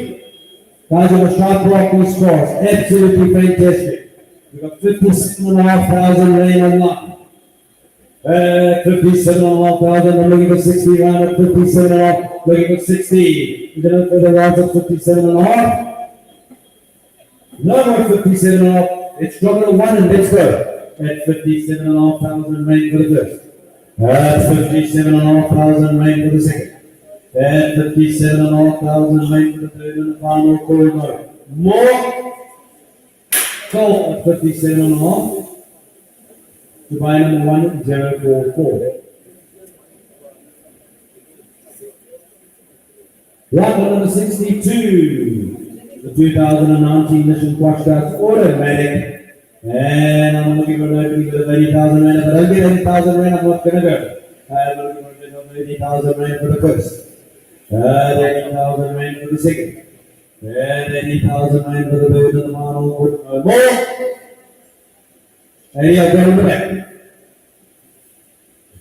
Guys, on a sharp block these cars. Absolutely fantastic. We've got 57,500 rand online. 57,500. I'm looking for 60 round at 57,500. Looking for 60. Is it up for the round at 57,500? No more 57,500. It's dropping to 1 and let's go. At 57,500 rand for the first. At 57,500 rand for the second. At 57,500 rand for the third and the final corridor. More. Sold at 57,500. To buy number 1044. Lot number 62. The 2019 Mission Quashcars Automatic. And I'm looking for an opening with 80,000 rand. If I don't get 80,000 rand, I'm not going to go. I'm looking for 80,000 rand for the first. 80,000 rand for the second. And 80,000 rand for the third and the final. More. 80, I'll go in the back.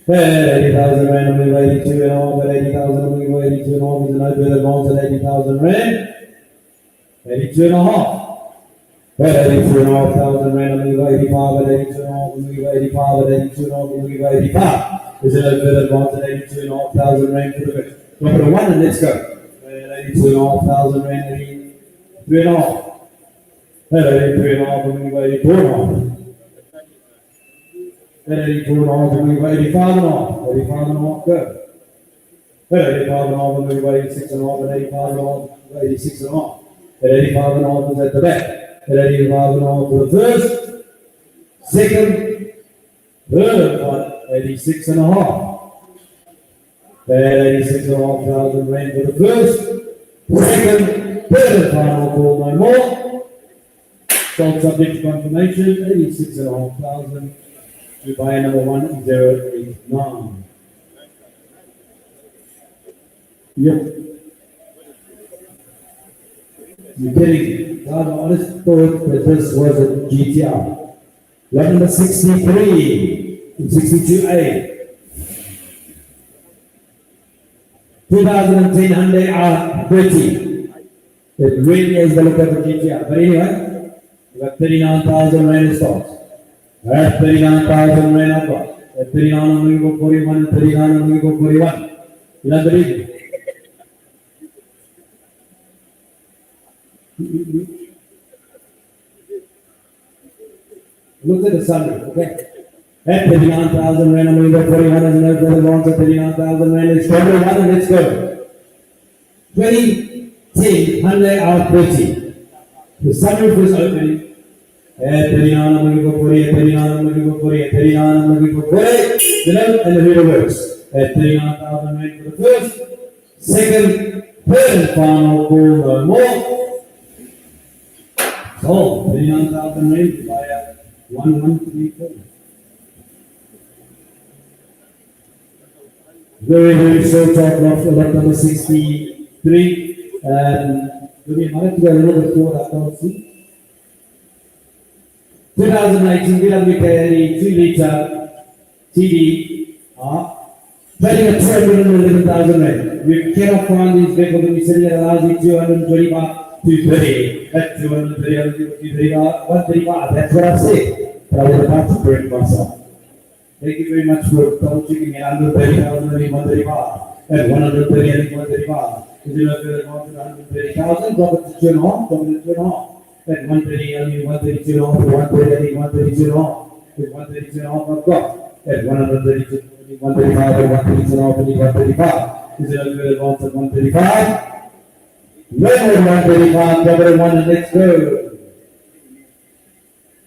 80,000 rand, I'm going to 82 and all, but 80,000, I'm going to 82 and all, there's no further advance at 80,000 rand. 82 and a half. 82 and a half thousand rand, I'm going to 85 at 82 and a half, I'm going to 85 at 82 and a half, I'm going to 85. There's no further advance at 82 and a half thousand rand for the bit. Drop it to 1 and let's go. 82 and a half thousand rand, 83 and a half. 83 and a half, I'm going to 84 and a half. At 84 and a half, I'm going to go 85 and a half. 85 and a half, go. At 85 and a half, I'm going to go 86 and a half. At 85 and a half, 86 and a half. At 85 and a half is at the back. At 85 and a half for the first, second, third one, 86 and a half. At 86 and a half thousand rand for the first, second, third and final call, no more. Sold subject to confirmation, 86 and a half thousand. To buyer number 1089. Yep. You're kidding. God, I honest thought that this was a GTR. Lot number 63 and 62A. 2010 Hyundai R30. It really is the look of a GTR. But anyway, we got 39,000 rand in stocks. At 39,000 rand I've got. At 39 I'm going to go 41, at 39 I'm going to go 41. You don't believe me? Look at the summary, okay? At 39,000 rand I'm going to go 41 as no further wants at 39,000 rand. Let's go to one and let's go. 2010 Hyundai R30. The summary was opening. At 39, I'm going to go 40, at 39, I'm going to go 40, at 39, I'm going to go 40, and the reader works. At 39,000 rand for the first, second, third, and final call, no more. So, 39,000 rand by 1134. Very, very short talk off the lot number 63. Give me a minute to go a little bit forward, I can't see. 2018 BWK 2-litre TD trading at 211,000 rand. You cannot find these vehicles that we sitting at a lousy 225, 230, at 230, 135. That's what I said. But I was about to correct myself. Thank you very much for double checking at under 30,000 and 135. At 130 and 135. If you look at it, 130,000, drop it to 2.5, drop it to 2.5. At 130, only 132 and a half, 130, 132 and a half. At 132 and a half, I've got. At 132, 135, at 132 and a half, only 135. Is it a good advance at 135? No more 135, drop it at 1 and let's go.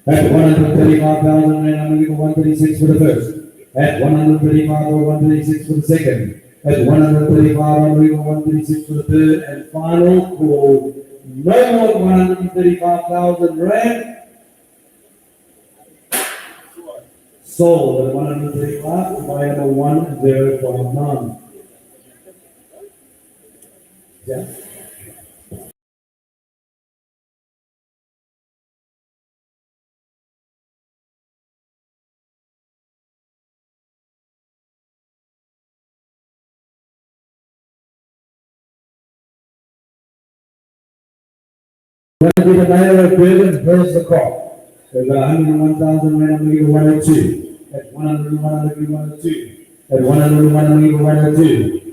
At 135,000 rand, I'm going to go 136 for the first. At 135 or 136 for the second. At 135, I'm going to go 136 for the third and final call. No more 135,000 rand. Sold at 135 by number 1059. Yeah. When I give a mayor of Durban, here's the car. There's 101,000 rand, I'm going to give 102. At 101, I'm going to give 102. At 101, I'm going to give 102.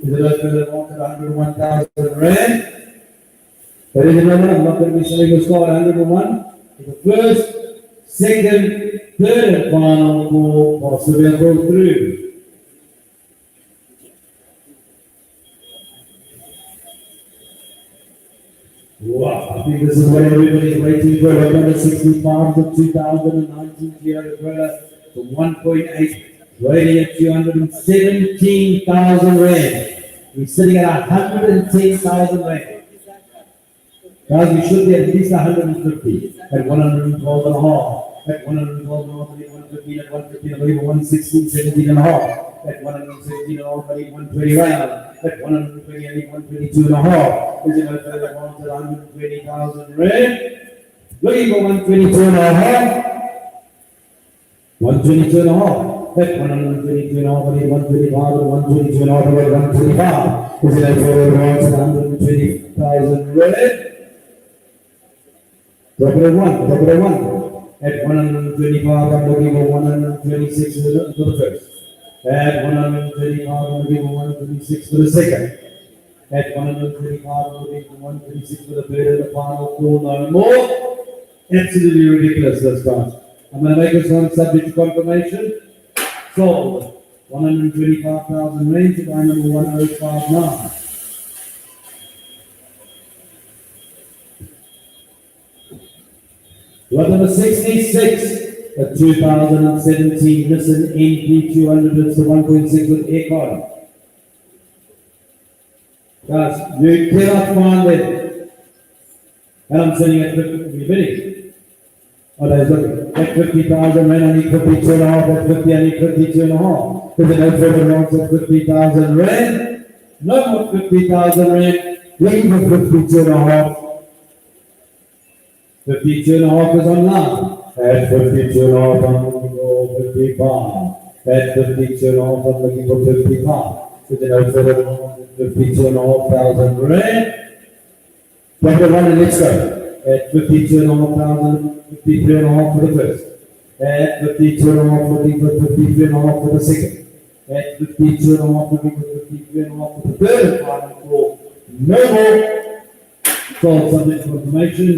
Is it a further want at 101,000 rand? Ladies and gentlemen, I'm not going to be selling this car at 101. For the first, second, third, and final call, possibly I'll go through. Wow, I think this is what everybody's waiting for. Number 65 to 2019 Kia Corolla for 1.8, rating at 217,000 rand. We're sitting at 110,000 rand. Guys, we should be at least 150 at 112 and a half. At 112 and a half, 115 at 115, I believe 116, 17 and a half. At 117 and a half, I need 120 round. At 120, I need 122 and a half. Is it a further amount at 120,000 rand? Looking for 122 and a half. 122 and a half. At 122 and a half, I need 125 and 122 and a half, I need 125. Is it a further amount at 120,000 rand? Drop it at 1, drop it at 1. At 125, I'm looking for 126 for the first. At 125, I'm looking for 126 for the second. At 125, I'm looking for 126 for the third and the final call, no more. Absolutely ridiculous this time. I'm going to make this one subject to confirmation. Sold 125,000 rand to buy number 1059. Lot number 66, a 2017 Nissan NP200, it's the 1.6 with Aucor. Guys, you cannot find them. And I'm sitting at 50, bidding. Oh, there's look, at 50,000 rand, I need 52 and a half, at 50, I need 52 and a half. There's an outfit around at 50,000 rand. No more 50,000 rand, looking for 52 and a half. 52 and a half is online. At 52 and a half, I'm looking for 55. At 52 and a half, I'm looking for 55. With an outfit of 52 and a half thousand rand. Number one, and let's go. At 52 and a half thousand, 53 and a half for the first. At 52 and a half, looking for 53 and a half for the second. At 52 and a half, looking for 53 and a half for the third and final call. No more. Sold subject to confirmation.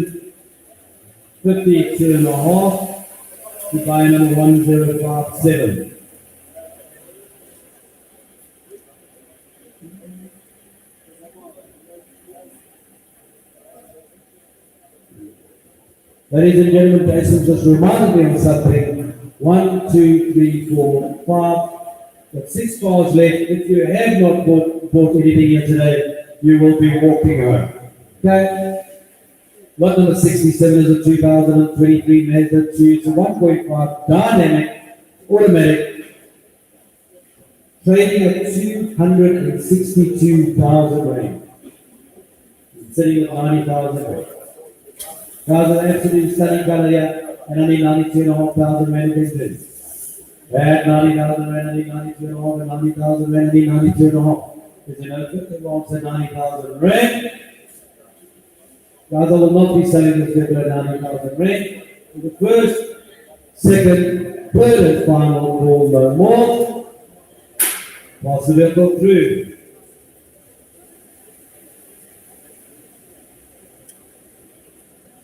52 and a half to buy number 1057. Ladies and gentlemen, Jason just reminded me of something. 1, 2, 3, 4, 5. Got 6 cars left. If you have not bought anything here today, you will be walking home. Okay? Lot number 67 is a 2023 Mazda 2. It's a 1.5 dynamic automatic, trading at 262,000 rand. Sitting at 90,000 rand. Cars are absolutely stunning color here, and I need 92,500 rand against this. At 90,000 rand, I need 92,500, and 90,000 rand, I need 92,500. Is it no 50 wants at 90,000 rand? Guys, I will not be selling this vehicle at 90,000 rand. The first, second, third, and final call, no more. Pass the vehicle through.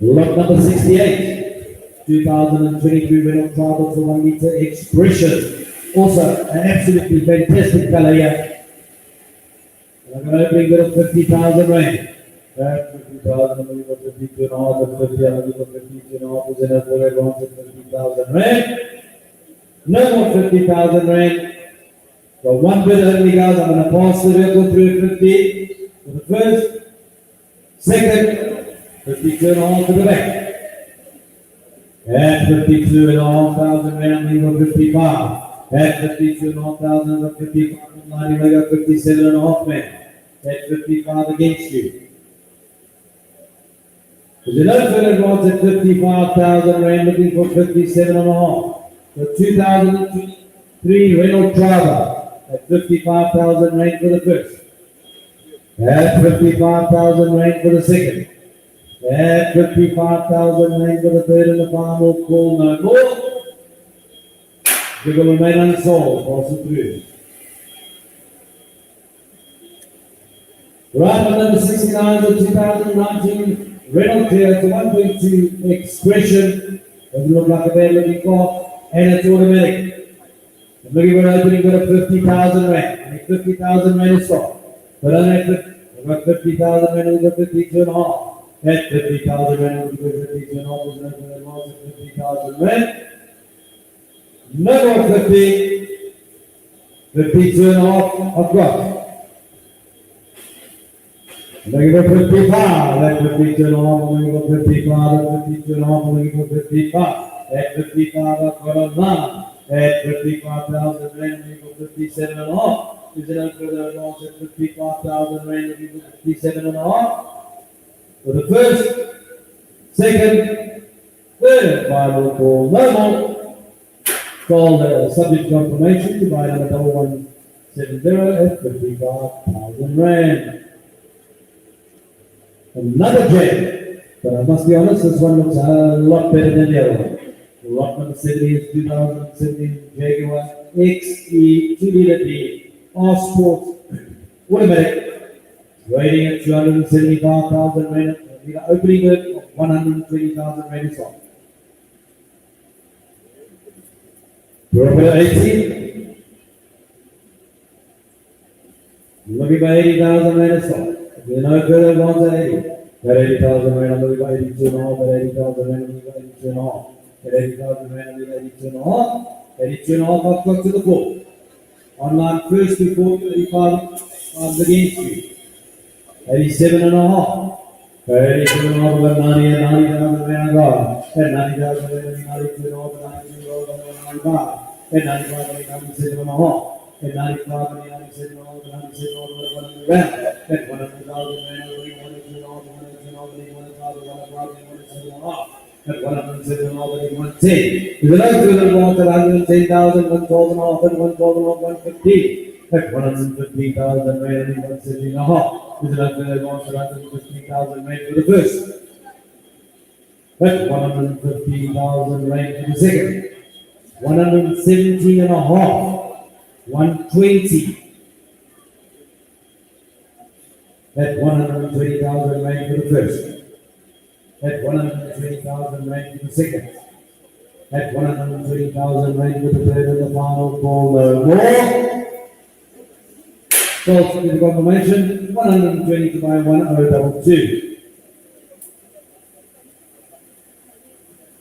Lot number 68, 2023 Renault Travel for 1 meter expression. Also, an absolutely fantastic color here. And I'm going to open bid of 50,000 rand. That 50,000, I'm going to go 52 and a half, and 50, I'm going to go 52 and a half, is enough for everyone at 50,000 rand. No more 50,000 rand. So one bid only, guys. I'm going to pass the vehicle through at 50 for the first, second, 52 and a half to the back. At 52 and a half thousand rand, we go 55. At 52 and a half thousand, we go 55. 90, we go 57 and a half man. At 55 against you. The low further wants at 55,000 rand, looking for 57 and a half. The 2023 Renault Travel at 55,000 rand for the first. At 55,000 rand for the second. At 55,000 rand for the third and the final call, no more. They will remain unsold, pass it through. Right, number 69 of 2019 Renault Clear, it's a 1.2 expression. Doesn't look like a bad looking car, and it's automatic. I'm looking for an opening bid of 50,000 rand. I need 50,000 rand to start. But I don't have 50, I've got 50,000 rand, I've got 52 and a half. At 50,000 rand, I've got 52 and a half, there's no further advance at 50,000 rand. No more 50, 52 and a half, I've got. I'm looking for 55, at 52 and a half, I'm looking for 55, at 52 and a half, I'm looking for 55. At 55, I've got a 9. At 55,000 rand, I'm looking for 57 and a half. Is it no further advance at 55,000 rand, I'm looking for 57 and a half. For the first, second, third, and final call, no more. Call subject confirmation to buy number 1170 at 55,000 rand. Another gem, but I must be honest, this one looks a lot better than the other one. The lot number 70 is 2017 Jaguar XE 2-liter D R Sport automatic, rating at 275,000 rand. We are opening it of 120,000 rand is on. Durban 18, Looking for 80,000 rand a stock. If you no further advance at 80. At 80,000 rand, I'm looking for 82 and a half. At 80,000 rand, I'm looking for 82 and a half. At 80,000 rand, I'm looking for 82 and a half. 82 and a half, I've got to the floor. Online first before 35, I'm against you. 87 and a half. 87 and a half, I've got 90 and 90,000 rand I got. At 90,000 rand, 92 and a half, 92 and a half, 95. At 95, 97 and a half. At 95, 97 and a half, 97 and a half, 100 rand. At 100,000 rand, 102 and a half, 102 and a half, 107 and a half. At 107 and a half, 110. If you like to the amount at 110,000, 112 and a half, and 112 and a half, 115. At 115,000 rand, 170 and a half. If you like to the amount at 115,000 rand for the first. At 115,000 rand for the second. 170 and a half. 120. At 120,000 rand for the first. At 120,000 rand for the second. At 120,000 rand for the third and the final call. No more. So, for the confirmation, 120 to buy 1022.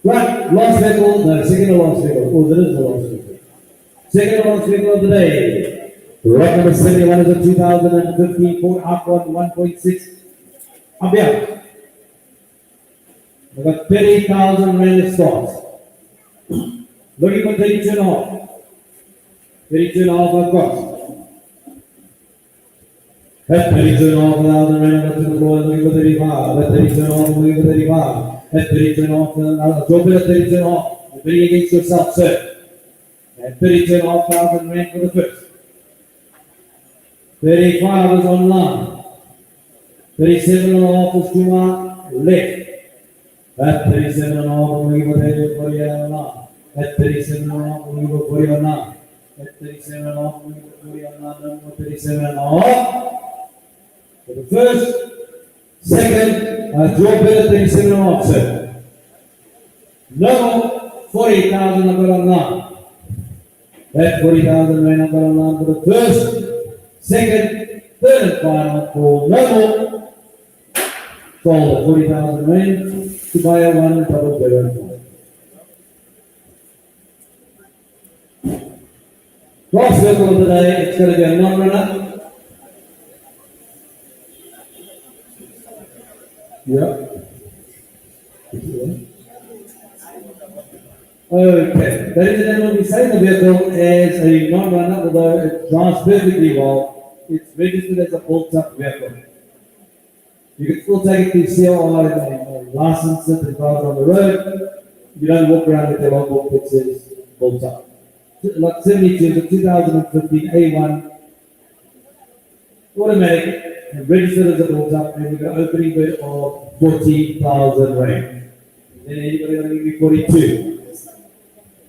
Right, last vehicle, no, second to last vehicle. Oh, that is the last vehicle. Second to last vehicle of the day. Right number 71 is a 2015 Ford Aucor 1.6. Abia. I've got 30,000 rand stocks. Looking for 32 and a half. 32 and a half I've got. At 32 and a half thousand rand, I'm to the floor looking for 35. At 32 and a half, looking for 35. At 32 and a half, drop it at 32 and a half. You're bidding against yourself, sir. At 32 and a half thousand rand for the first. 35 is online. 37 and a half is to my left. At 37 and a half, I'm looking for 40 and a half. At 37 and a half, I'm looking for 40 and a half. At 37 and a half, I'm looking for 40 and a half. 37 and a half. For the first, second, drop it at 37 and a half, sir. No, 40,000 I've got online. That 40,000 rand I've got online for the first, second, third and final for no more. Sold at 40,000 rand to buy a 100. Last circle of the day, it's going to be a non-runner. Yeah. Okay. Ladies and gentlemen, we say the vehicle is a non-runner, although it drives perfectly well. It's registered as a built-up vehicle. You can still take it to CLR and license it and drive it on the road. You don't walk around with your logbook that says built-up. Like 72, the 2015 A1 automatic and registered as a built-up, and we've got an opening bid of 40,000 rand. Then anybody going to give me 42?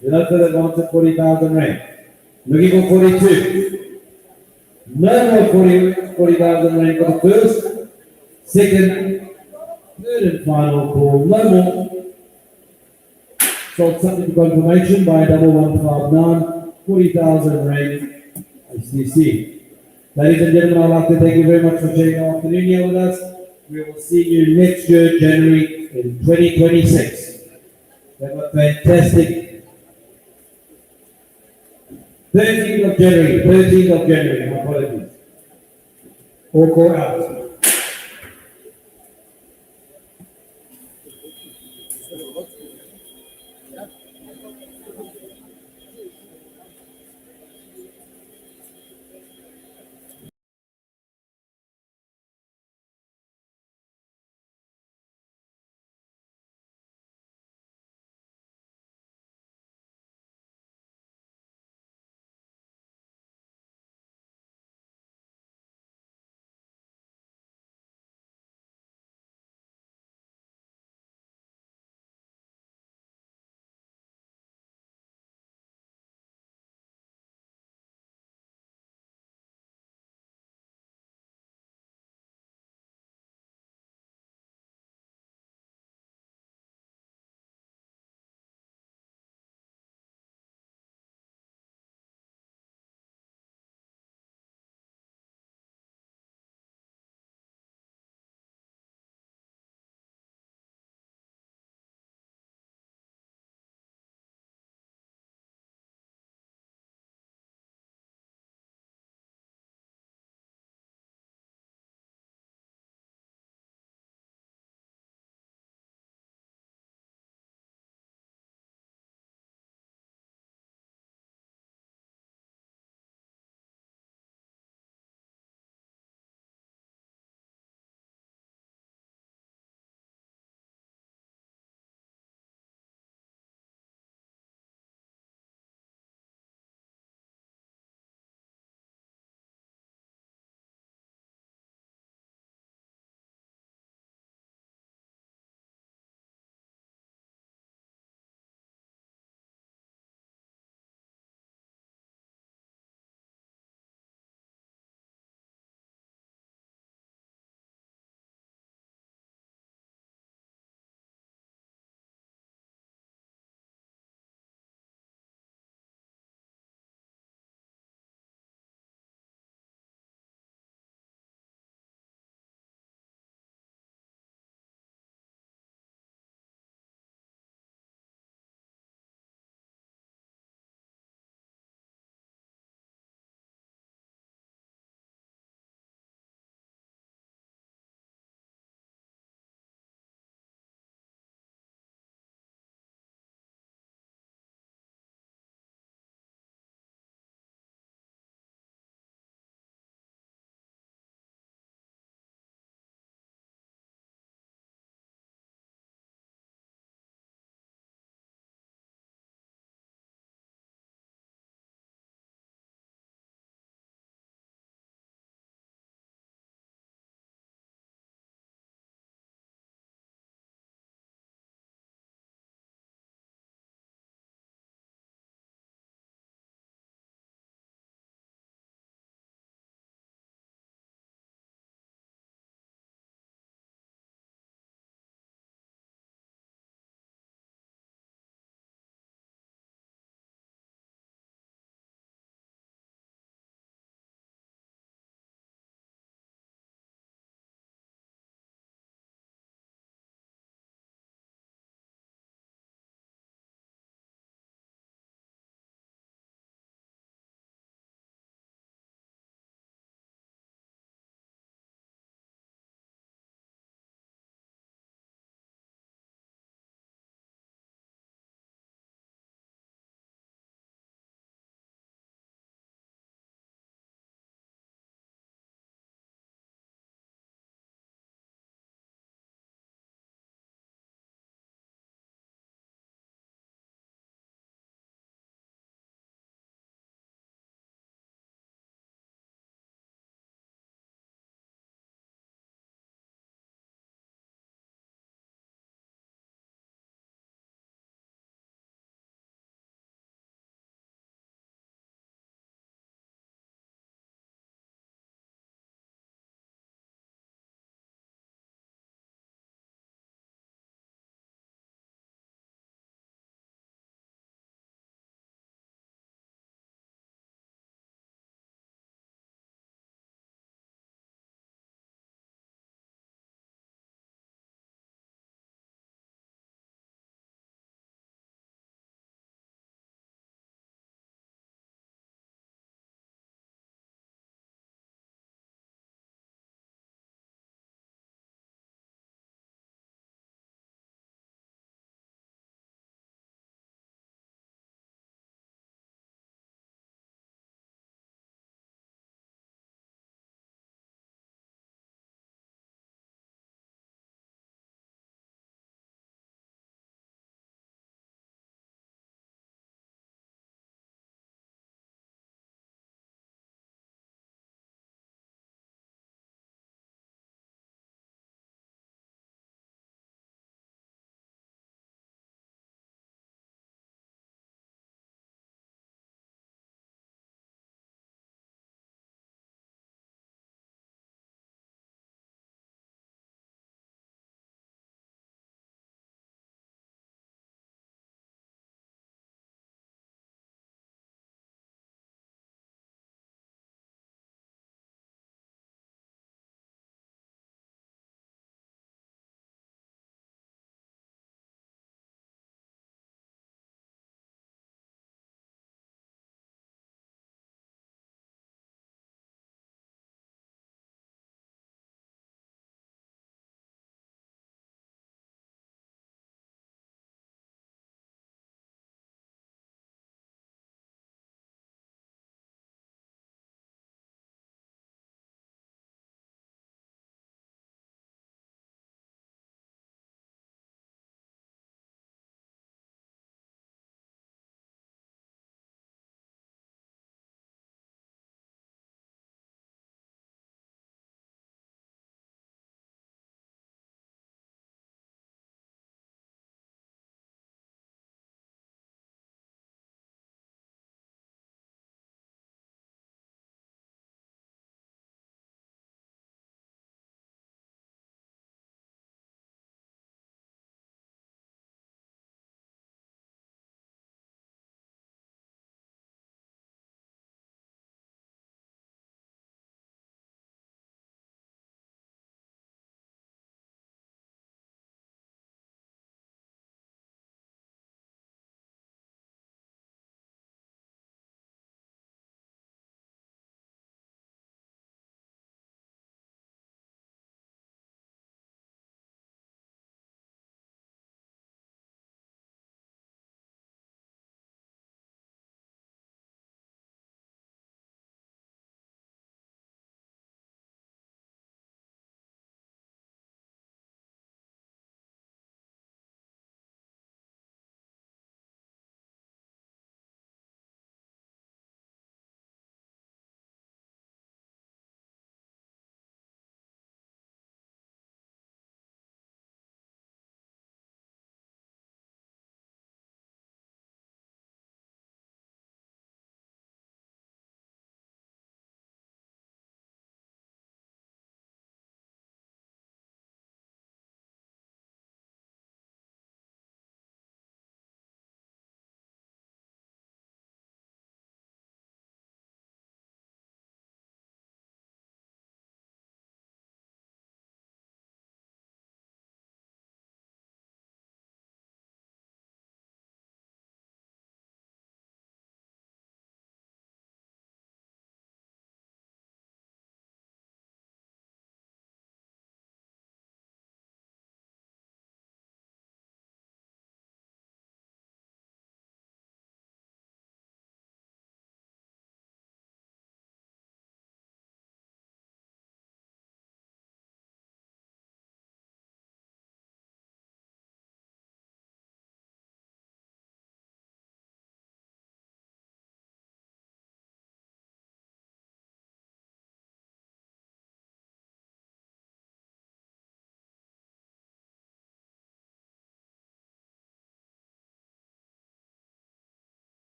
You know, for the advance of 40,000 rand. Looking for 42. No more 40,000 rand for the first, second, third and final call. No more. Sold subject to confirmation by 1159, 40,000 rand HTC. Ladies and gentlemen, I'd like to thank you very much for sharing the afternoon here with us. We will see you next year, January in 2026. Have a fantastic 13th of January, my apologies. Aucor out.